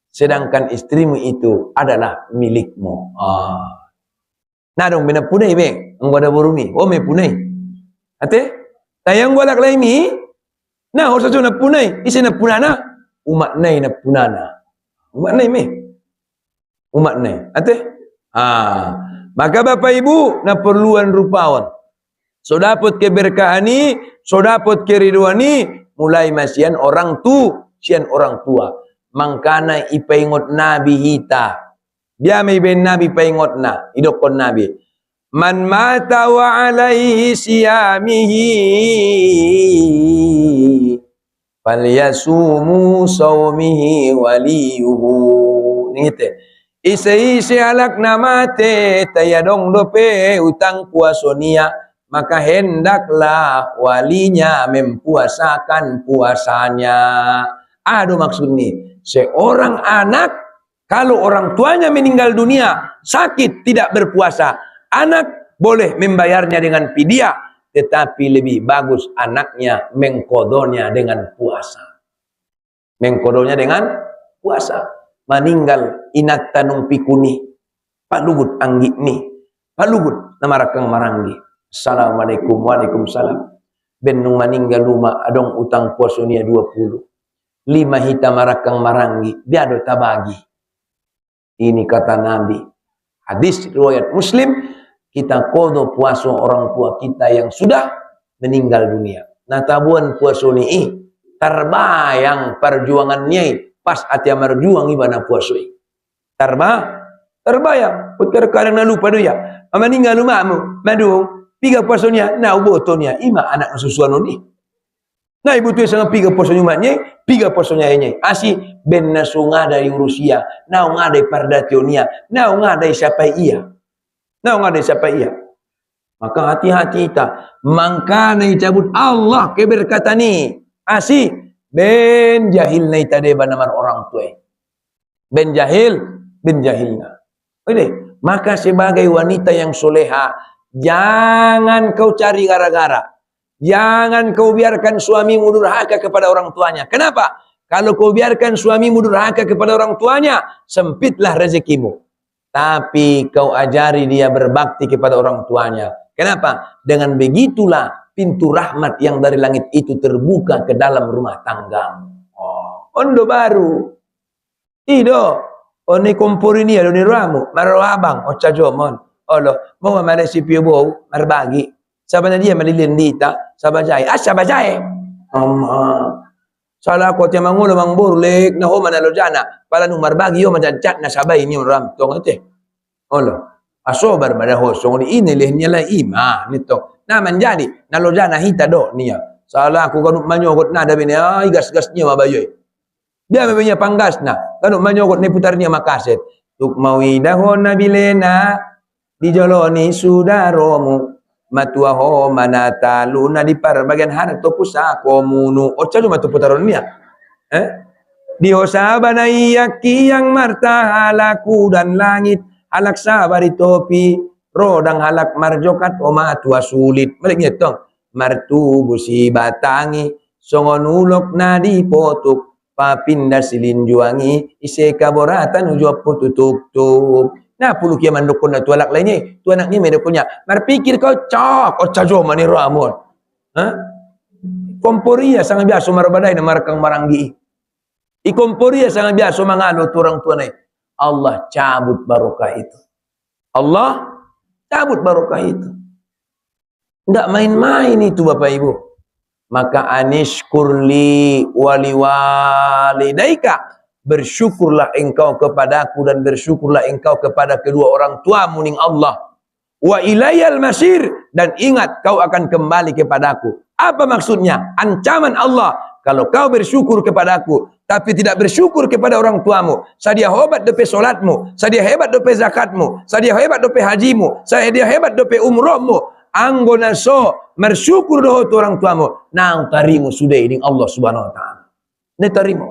Sedangkan istrimu itu adalah milikmu. Nah dong bina punai be. Anggada borumi. Oh me punai. Ate? Tayang golak laimi. Nah harus na punai. Isi na punana. Umat nai na punana. Umat nai me. Umat nai. Ate? Maka bapak ibu na perluan rupawan. So dapat keberkahan ni, so dapat keriduan ni, mulai masian orang sian orang tua. Mangkana ipaingot nabi hita. Dia may ben nabi paingot na, idokon nabi. Man mata wa alaihi siyamihi falyasumu sawmihi waliyuhu. Ningite. Isi alak namate tayadong dope utang puasonia. Maka hendaklah walinya mempuasakan puasanya. Aduh maksud nih, seorang anak kalau orang tuanya meninggal dunia sakit tidak berpuasa, anak boleh membayarnya dengan fidyah, tetapi lebih bagus anaknya mengkodonya dengan puasa. Mengkodonya dengan puasa. Meninggal inak tanung pikuni, palugut anggi nih, palugut namarakang maranggi. Assalamualaikum, waalaikumsalam. Benung maninggal rumah adong utang puasonia 20. 5 hita marakang maranggi, biado tabagi. Ini kata Nabi. Hadis riwayat Muslim, kita kodo puaso orang tua kita yang sudah meninggal dunia. Nah tabuan puaso ni terbayang perjuangannya pas atia merjuang ibana puaso. Terbayang. Putar kadang na lupa do ya. Meninggal rumahmu, madung. Piga puasonya, na ubotonya, ima anak susuano ni. Na ibu tu sangat piga puasonya umatnya, piga puasonya ini. Asi ben nasunga dari Rusia, na unga dari Pardationia, na unga dari siapa ia. Na unga dari siapa ia. Maka hati-hati kita, mangkana cabut Allah keberkatan ni. Asi ben jahil na itade banaman orang tua. Ben jahilna. Oke, maka sebagai wanita yang soleha, jangan kau cari gara-gara. Jangan kau biarkan suamimu durhaka kepada orang tuanya. Kenapa? Kalau kau biarkan suamimu durhaka kepada orang tuanya, sempitlah rezekimu. Tapi kau ajari dia berbakti kepada orang tuanya. Kenapa? Dengan begitulah pintu rahmat yang dari langit itu terbuka ke dalam rumah tanggamu. Ondo baru. Ido. Oni kompor ini ada ni ramu. Maro abang. Ocha jomon. Allah, mau mana si piu bau, marbagi. Sabana dia malilin dita, sabajai. Sabajai. Salah ko tiya mangulo mang burlek na ho manalojana. Pala nung marbagi yo majancat na sabay ni ram tong ate. Allah. Asobar pada ho song ni ini leh niya la ima nito. Na manjadi nalojana hita do niya. Salah ko kanuk manyogot na dabi niya gas-gas niya mabayoy. Dia mempunyai panggas na. Kanuk manyogot ni putar niya makaset. Tuk mawidahon na bilena. Dijoloni sudaromu matuaho manata luna di bagian harto pusako munu oca cuma tu putaron niya di hosabana iyaki yang marta halaku dan langit halak sabari topi rodang halak marjokat oma tua sulit maliknya tong martu busi batangi songonulok nadi potuk papinda silin juangi ise kaboratan ujuap pututuk nah puluh kia mandukun na tu anak lainnya, tu anak ni mendukunnya. Berpikir kau cok, kau cajo mani ramon. Komporia sangat biasa marbadai na marakang maranggi. Komporia sangat biasa mangalo turang tuanai. Allah cabut barokah itu. Allah cabut barokah itu. Tidak main-main itu Bapak Ibu. Maka anishkurli wali walidaika. Bersyukurlah engkau kepadaku dan bersyukurlah engkau kepada kedua orang tuamu ning Allah. Wa ilayal masir, dan ingat kau akan kembali kepadaku. Apa maksudnya? Ancaman Allah. Kalau kau bersyukur kepadaku, tapi tidak bersyukur kepada orang tuamu, sadia hebat dope solatmu, sadia hebat dope zakatmu, sadia hebat dope hajimu, sadia hebat dope umrohmu, anggona so bersyukur doh orang tuamu, nang tarimu sudah ini Allah Subhanahu wa taala. Diterima.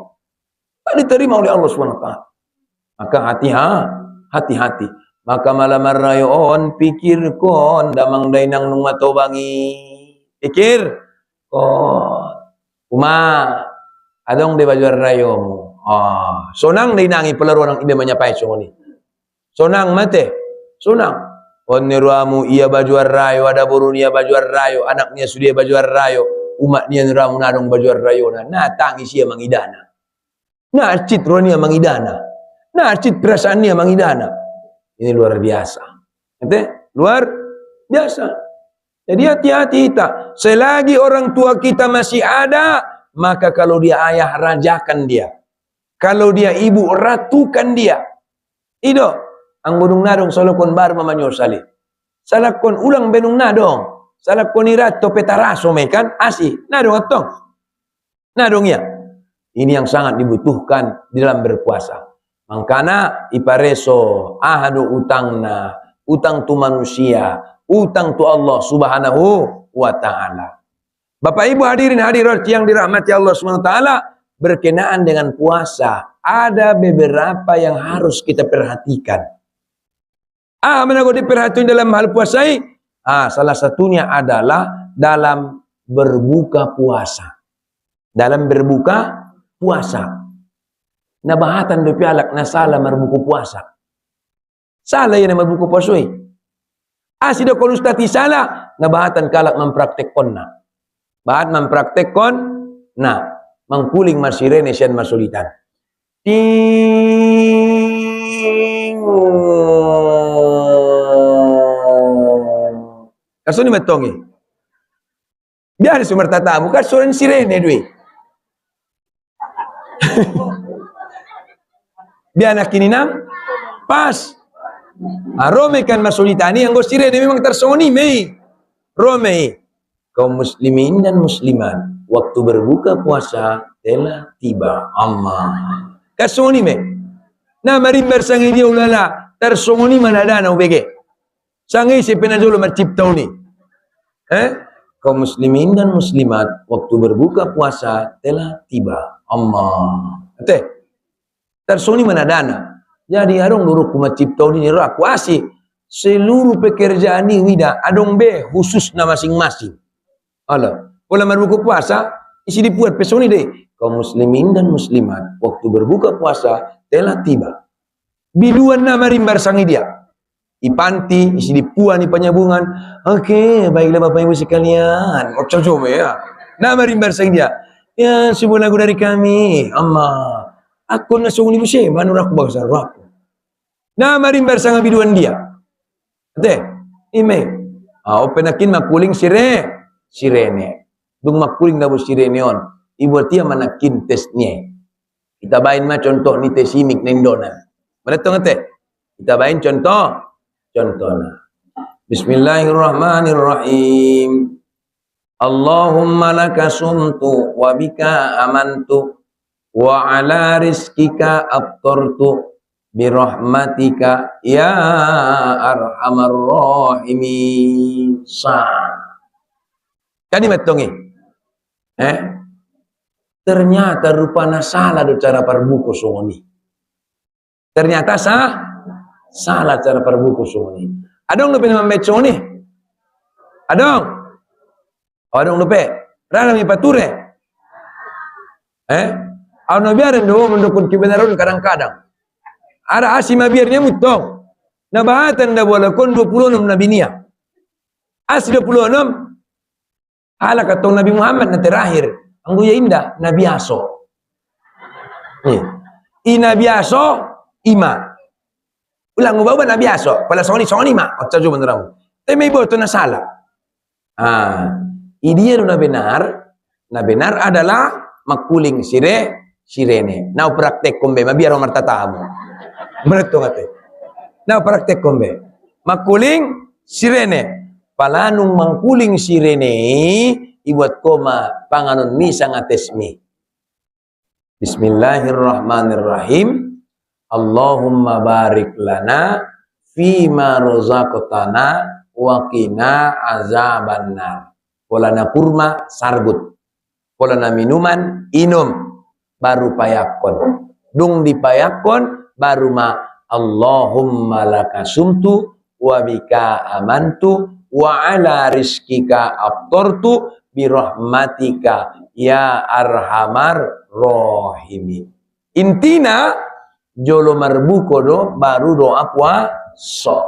Tak diterima oleh Allah Subhanahu wa taala. Maka hati-hati. Maka malam rayon pikir kon damang dainang nung matobangi. Pikir kon adong de baju rayo mo. Sonang dainangi pelaruan ang ide menyapai songoni. Sonang mate. Sonang. On niruamu iya baju rayo, ada burun iya baju rayo, anaknya sudah baju rayo, umat niya niramu nadong baju rayo na tangis siya mangidana. Na cit ronia mangidana. Na cit perasaan niya mangidana. Ini luar biasa. Luar biasa. Jadi hati-hati kita. Selagi orang tua kita masih ada, maka kalau dia ayah, rajakan dia. Kalau dia ibu, ratukan dia. Ido, ang gunung nadong salakon bar mamanyosali. Salakon ulang benung nadong. Salakon irat to petaraso mekan asi. Nadong atong. Nadong ya. Ini yang sangat dibutuhkan di dalam berpuasa. Mangkana ipareso ahadu utangna, utang tu manusia, utang tu Allah Subhanahu wa taala. Bapak Ibu hadirin hadirat yang dirahmati Allah Subhanahu wa taala, berkenaan dengan puasa ada beberapa yang harus kita perhatikan. Mana kau diperhatikan dalam hal puasa? Salah satunya adalah dalam berbuka puasa. Dalam berbuka puasa. Nabahatan do pialak na salah marbuko puasa. Salah yan na marbuko puasa. Sida kon ustati salah, nabahatan kalak mempraktekkon na. Bahat mempraktekkon na mangkuling masirene siyan masulitan. Ting. Kaso ni matongi. Biar sumartatamu kaso sirene dui. Biar anak ini nam pas Rome kan masulitani yang gosire memang tersoni mei Rome kaum muslimin dan muslimat waktu berbuka puasa telah tiba Allah kasoni me na marimbar sangi dia ulala tersoni manadana ubege sangi si penajolo marciptauni kaum muslimin dan muslimat waktu berbuka puasa telah tiba Allah tersoni manadana. Jadi adong luruk kumat cipta ini raku asih. Seluruh pekerjaan ini wida adong be khusus na masing-masing. Allah. Kalau berbuka puasa isi dibuat pesoni deh. Kaum muslimin dan muslimat waktu berbuka puasa telah tiba. Biduan na marimbar sangi dia. Ipanti isi dipuan ipanyabungan. Oke, baiklah Bapak Ibu sekalian. Coba ya. Na marimbar sangi dia. Ya, sebuah lagu dari kami. Allah. Aku nasung ni musye, manu rak bangsa rak. Na marimbar sang biduan dia. Ime. Openakin makuling sirene. Dung makuling dabu sirene on. Ibu tia manakin tesnya. Kita bain ma contoh ni tesimik nendona. Mana tong Kita bain contohna. Bismillahirrahmanirrahim. Allahumma laka sumtu wa bika amantu. Wa ala rizkika aftartu birahmatika ya arhamar rahimin. Kalimat tongi. Ternyata rupana salah do cara perbuku songoni. Ternyata salah cara perbuku songoni. Adong lupa nama songoni. Adong lupa. Rana mi pature. Ano biarin do mendukun kebenaran kadang-kadang. Ada asima biarnya mutong. Nabahatan da bola kon 26 nabinia. As 26 Ala katong Nabi Muhammad na terakhir. Ang guya indah, Nabi Aso. Ina biaso, ima. Ulang mo ba Nabi Aso? Pala soni ma. O tsadyo mandramo. May boto na sala. Idiya na benar adalah makuling sirene. Now praktek kombe, mabiyaro martatamo. Bereto ngate. Now praktek kombe. Makuling sirene. Palanong mangkuling sirene, ibuat koma panganon misa ngatesmi. Bismillahirrahmanirrahim. Allahumma barik lana fima razaqtana wa qina azabannar. Polana kurma sarbut. Polana minuman inum baru payakon. Dung dipayakon baru ma Allahumma lakasumtu wa bika amantu wa ala rizkika aftortu birahmatika ya arhamar rohimi. Intina jolo marbuko do baru doa puaso.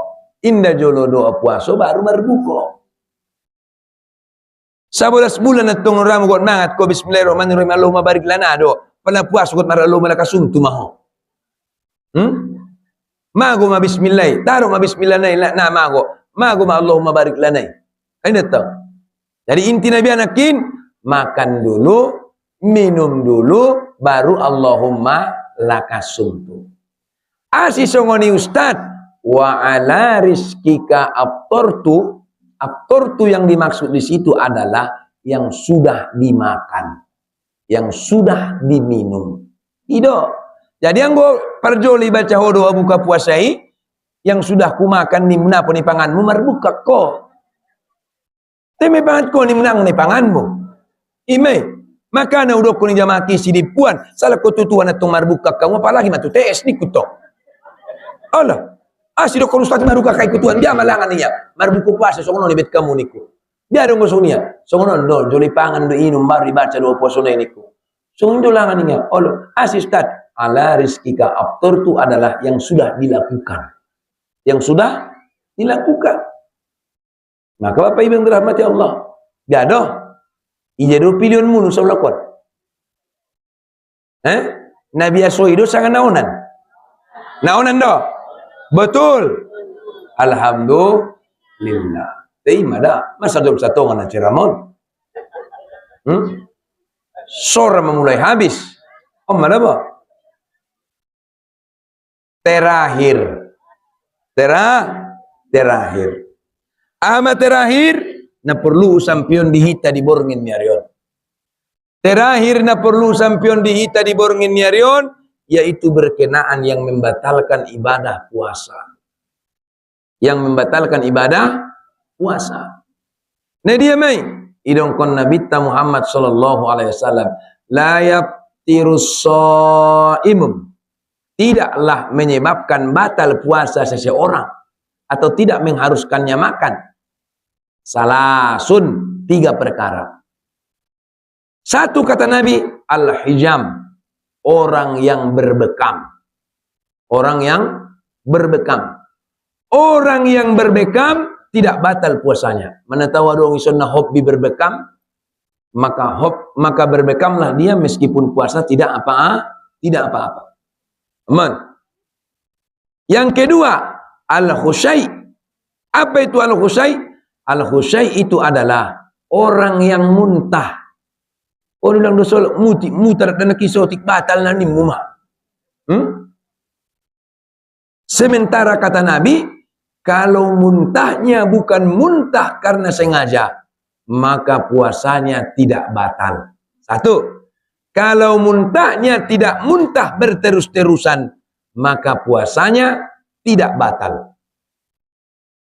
Inda jolo doa puaso baru marbuko. 11 bulan na itong ramo ko mangat ko bismillahirrahmanirrahim Allahumma barik lana do. Pala puaso ko mara Allahumma lakasumtu maho. Mago ma bismillah. Taro ma bismillah na mago. Mago ma Allahumma barik lanai. Ini tahu. Jadi inti Nabi anakin makan dulu, minum dulu, baru Allahumma lakasumtu. Asi songoni ustad wa ala rizkika aftortu. Aftortu yang dimaksud di situ adalah yang sudah dimakan, yang sudah diminum. Tidak. Jadi yang go perjoli baca hodo buka puasai. Yang sudah kumakan ni muna po ni panganmu marbuka ko. Teme pangat ko ni munang ni panganmu. Ime, maka na udok ko ni jamaki sidipuan. Salah ko tutuan atong marbuka kamu apalagi matutes ni kuto. Allah. Sidok ko ustad maruka kay kutuan dia malangan niya. Marbuko puasa songono ni bet kamu niku. Dia dong niya. Songono do joli pangan do inum baru dibaca do puasa niku. Songono langan niya. Allah, ustad ala rizkika aftortu adalah yang sudah dilakukan. Yang sudah dilakukan. Maka Bapak Ibu yang dirahmati Allah, gadoh ijado pilihan mulu sa ulakon. Nabi Aso itu sangat naonan. Naonan do. Betul. Alhamdulillah. Terima dah. Masa jom satongan na ciramon. Sore memulai habis. Mana ba? Terakhir. Terakhir. Ama terakhir na perlu sampion dihita di borngin niarion. Terakhir na perlu sampion dihita di borngin niarion, yaitu berkenaan yang membatalkan ibadah puasa. Yang membatalkan ibadah puasa. Nah dia main idongkon Nabi Muhammad sallallahu alaihi wasallam la yaftirus shaimum. Tidaklah menyebabkan batal puasa seseorang atau tidak mengharuskannya makan. Salasun, 3 perkara. Satu kata Nabi, al-hijam, orang yang berbekam. Orang yang berbekam. Orang yang berbekam tidak batal puasanya. Mana tahu ada orang sunnah hobi berbekam, maka berbekamlah dia meskipun puasa tidak apa-apa. Aman. Yang kedua, al-khusai. Apa itu al-khusai? Al-khusai itu adalah orang yang muntah. Orang yang dosa mutar dan kisotik batal na nimuma. Sementara kata Nabi, kalau muntahnya bukan muntah karena sengaja, maka puasanya tidak batal. Satu. Kalau muntahnya tidak muntah berterus-terusan, maka puasanya tidak batal.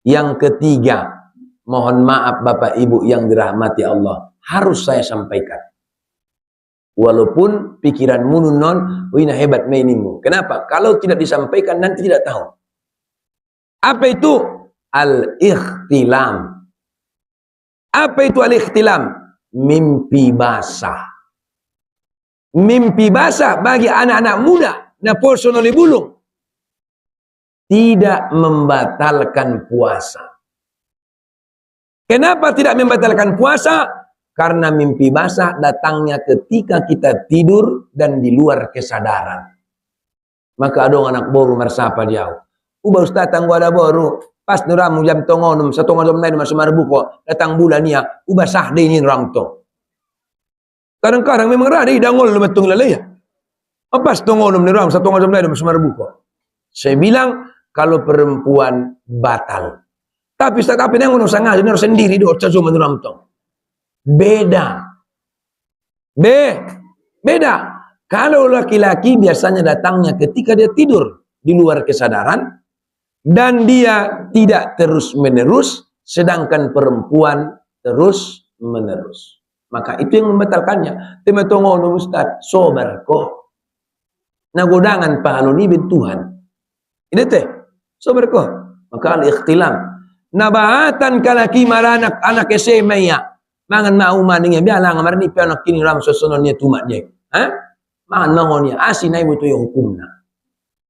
Yang ketiga, mohon maaf Bapak Ibu yang dirahmati Allah, harus saya sampaikan. Walaupun pikiran non, wina hebat mainimu. Kenapa? Kalau tidak disampaikan nanti tidak tahu. Apa itu? Al-ikhtilam. Apa itu al-ikhtilam? Mimpi basah. Mimpi basah bagi anak-anak muda na poso noli bulung tidak membatalkan puasa. Kenapa tidak membatalkan puasa? Karena mimpi basah datangnya ketika kita tidur dan di luar kesadaran. Maka ada anak boru mersapa jauh. Ubah ustaz tangguh ada boru. Pas nuramu jam tongonum, setengah jam lain masih marbuko. Datang bulan ya, ubah sah deh ini orang to. Kadang-kadang memang rada dangol lu betung lalai ya. Pas tongonum ni orang, setengah jam lain masih marbuko. Saya bilang, kalau perempuan batal. Tapi setiap apa yang usah ngaji, harus sendiri doa cuma orang to. Beda. Beda. Kalau laki-laki biasanya datangnya ketika dia tidur di luar kesadaran dan dia tidak terus-menerus, sedangkan perempuan terus-menerus. Maka itu yang membatalkannya. Temetongono Ustaz, sobar kok. Nagodangan pahaluni bentuhan. Ini teh, sobar kok. Maka al-ikhtilam. Nabahatan kalaki maranak anak SMA. Mangan mau maningnya bialang marni pianak kini ram sosononnya tumatnya. Mangan mangonya asinai butuh ya hukumna.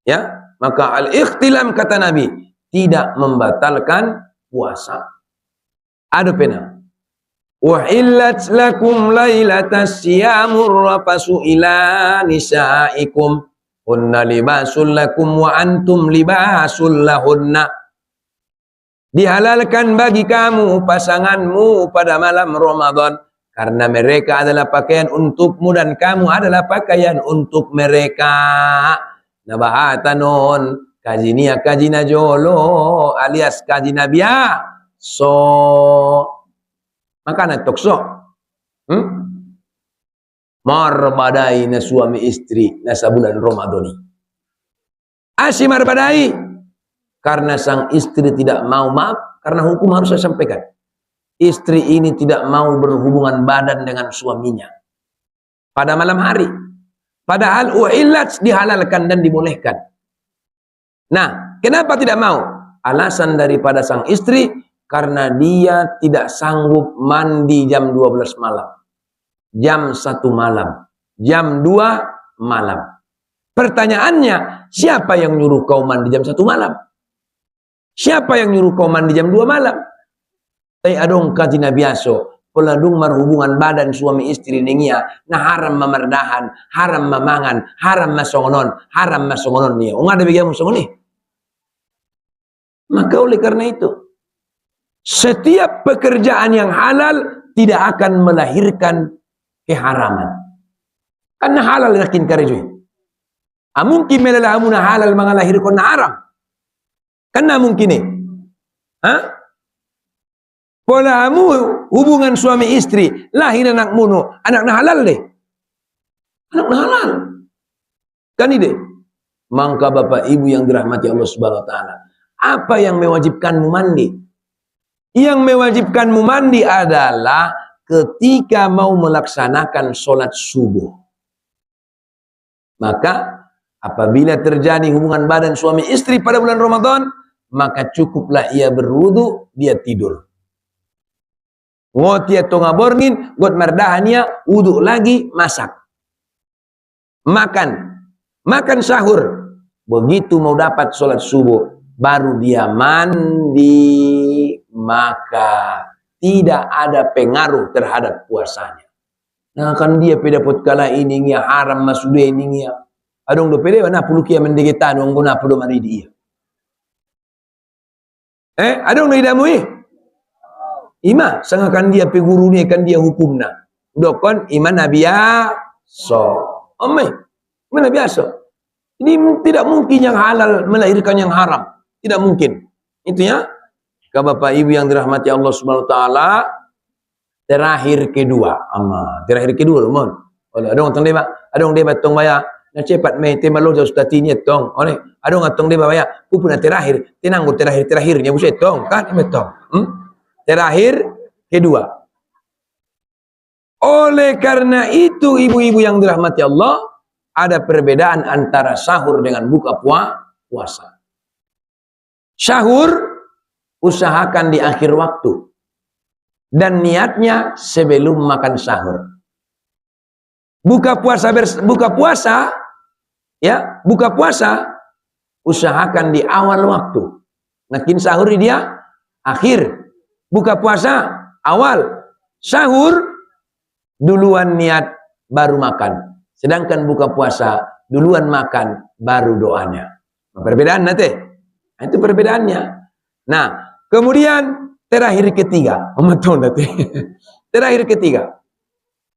Ya, maka al-ikhtilam kata Nabi tidak membatalkan puasa. Ada pena. Uhillat lakum lailatas siyamur rafasu ila nisaikum hunna libasul lakum wa antum libasul lahunna. Dihalalkan bagi kamu pasanganmu pada malam Ramadan karena mereka adalah pakaian untukmu dan kamu adalah pakaian untuk mereka. Nabahatanon kajina kajina jolo alias kajina biya so makanan tokso. Marbadai na suami istri na sa bulan Ramadani. Asyik marbadai. Karena sang istri tidak mau, maaf, karena hukum harus saya sampaikan. Istri ini tidak mau berhubungan badan dengan suaminya pada malam hari. Padahal uhillat dihalalkan dan dibolehkan. Nah, kenapa tidak mau? Alasan daripada sang istri, karena dia tidak sanggup mandi jam 12 malam. Jam 1 malam. Jam 2 malam. Pertanyaannya, siapa yang nyuruh kau mandi jam 1 malam? Siapa yang nyuruh kau mandi jam 2 malam? Tay adong kajina biaso, peladung marhubungan badan suami istri ningia, na haram mamardahan, haram mamangan, haram masongonon niya. Ung ada bigyan mo songoni. Maka oleh karena itu, setiap pekerjaan yang halal tidak akan melahirkan keharaman. Karena halal yakin karejui. Mungkin melalahamuna halal mengalahirkan haram. Karena mungkin nih, polamu hubungan suami istri, lahir anak muno, anak na halal deh, anak na halal, kan ide. Maka bapak ibu yang dirahmati Allah Subhanahu Wa Taala, apa yang mewajibkanmu mandi? Yang mewajibkanmu mandi adalah ketika mau melaksanakan sholat subuh. Maka apabila terjadi hubungan badan suami istri pada bulan Ramadan, maka cukuplah ia berwudu, dia tidur. Ngotia tonga borngin, got merdahania, wudu lagi, masak. Makan sahur. Begitu mau dapat sholat subuh, baru dia mandi, maka tidak ada pengaruh terhadap puasanya. Nah kan dia pedapot kala ini ya haram masude ini ya. Adong do pede na pulukia mendegetan wong guna podo mari dia. Adong do idamui. Ima sangakan dia pe guru ni kan dia hukumna. Dokon iman nabiya so. Omai. Mana biasa. Ini tidak mungkin yang halal melahirkan yang haram. Tidak mungkin. Itu ya. Ke Bapak Ibu yang dirahmati Allah Subhanahu Wa Taala. Terakhir kedua. Terakhir kedua mon. Oleh adong tong deba, adong deba tong baya. Na cepat me tema lo jauh statinya tong. Oleh adong atong deba baya. Pupuna terakhir. Tinanggur terakhirnya buset tong kan tong. Terakhir kedua. Oleh karena itu ibu-ibu yang dirahmati Allah, ada perbedaan antara sahur dengan buka puasa. Sahur usahakan di akhir waktu dan niatnya sebelum makan sahur. Buka puasa usahakan di awal waktu. Nakin sahur dia akhir. Buka puasa awal, sahur duluan niat baru makan. Sedangkan buka puasa duluan makan baru doanya. Perbedaan nanti. Itu perbedaannya. Nah, kemudian terakhir ketiga. Terakhir ketiga.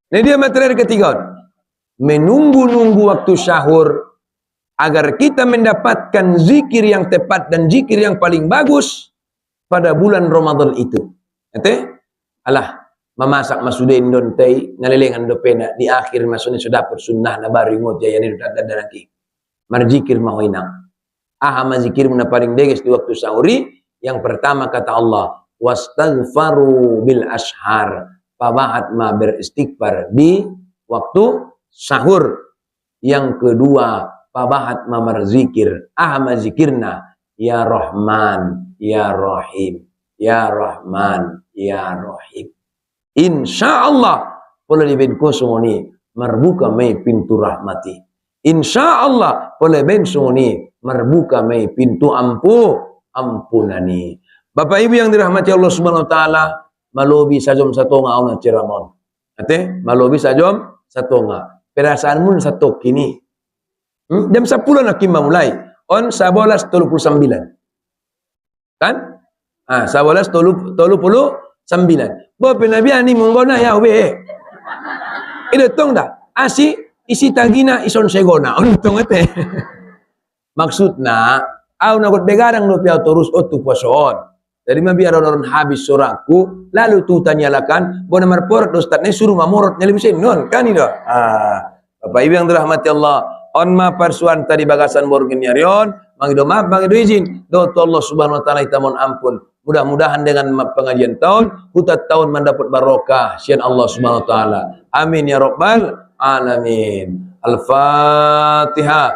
Nah, dia materi ketiga. Menunggu-nunggu waktu sahur agar kita mendapatkan zikir yang tepat dan zikir yang paling bagus pada bulan Ramadan itu. Alah, memasak masudin don tei ngalilingan do pena di akhir masune sudah persunnah na bari ngot ya ni dada lagi. Marzikir mahoina. Mazikir na paling deges di waktu sahuri. Yang pertama kata Allah, wastaghfaru bil ashar. Pabahat ma beristighfar di waktu sahur. Yang kedua, pabahat ma marzikir. Mazikirna ya Rahman, ya Rahim, ya Rahman, ya Rahim. Insya Allah boleh dibinku sunguni merbuka mai pintu rahmati. Insya Allah boleh ben sunguni merbuka mai pintu ampunani. Bapak Ibu yang dirahmati Allah Subhanahu Wa Taala, malobi sajom satonga ona ciramon. Malobi sajom satonga. Perasaanmu satu kini. Jam 10 nak kita mulai. On 11:39. Kan? 11:39. Bapak Nabi ani menggona ya we. Ida tong dah. Isi tagina ison segona. Tong ete. Maksudna, au nakot begadang no piau terus otu poson. Dari biar orang habis soraku, lalu tu tanyalakan, bona marport ustadnya suruh mamorot nyelibisin non kan itu. Bapak Ibu yang dirahmati Allah, on ma persuan tadi bagasan borgen nyarion, mangido maaf, mangido izin, do Allah Subhanahu Wa Taala itamon ampun. Mudah-mudahan dengan pengajian tahun, hutat tahun mendapat barokah. Sian Allah Subhanahu Wa Taala. Amin ya Rabbal Alamin. Al-Fatihah.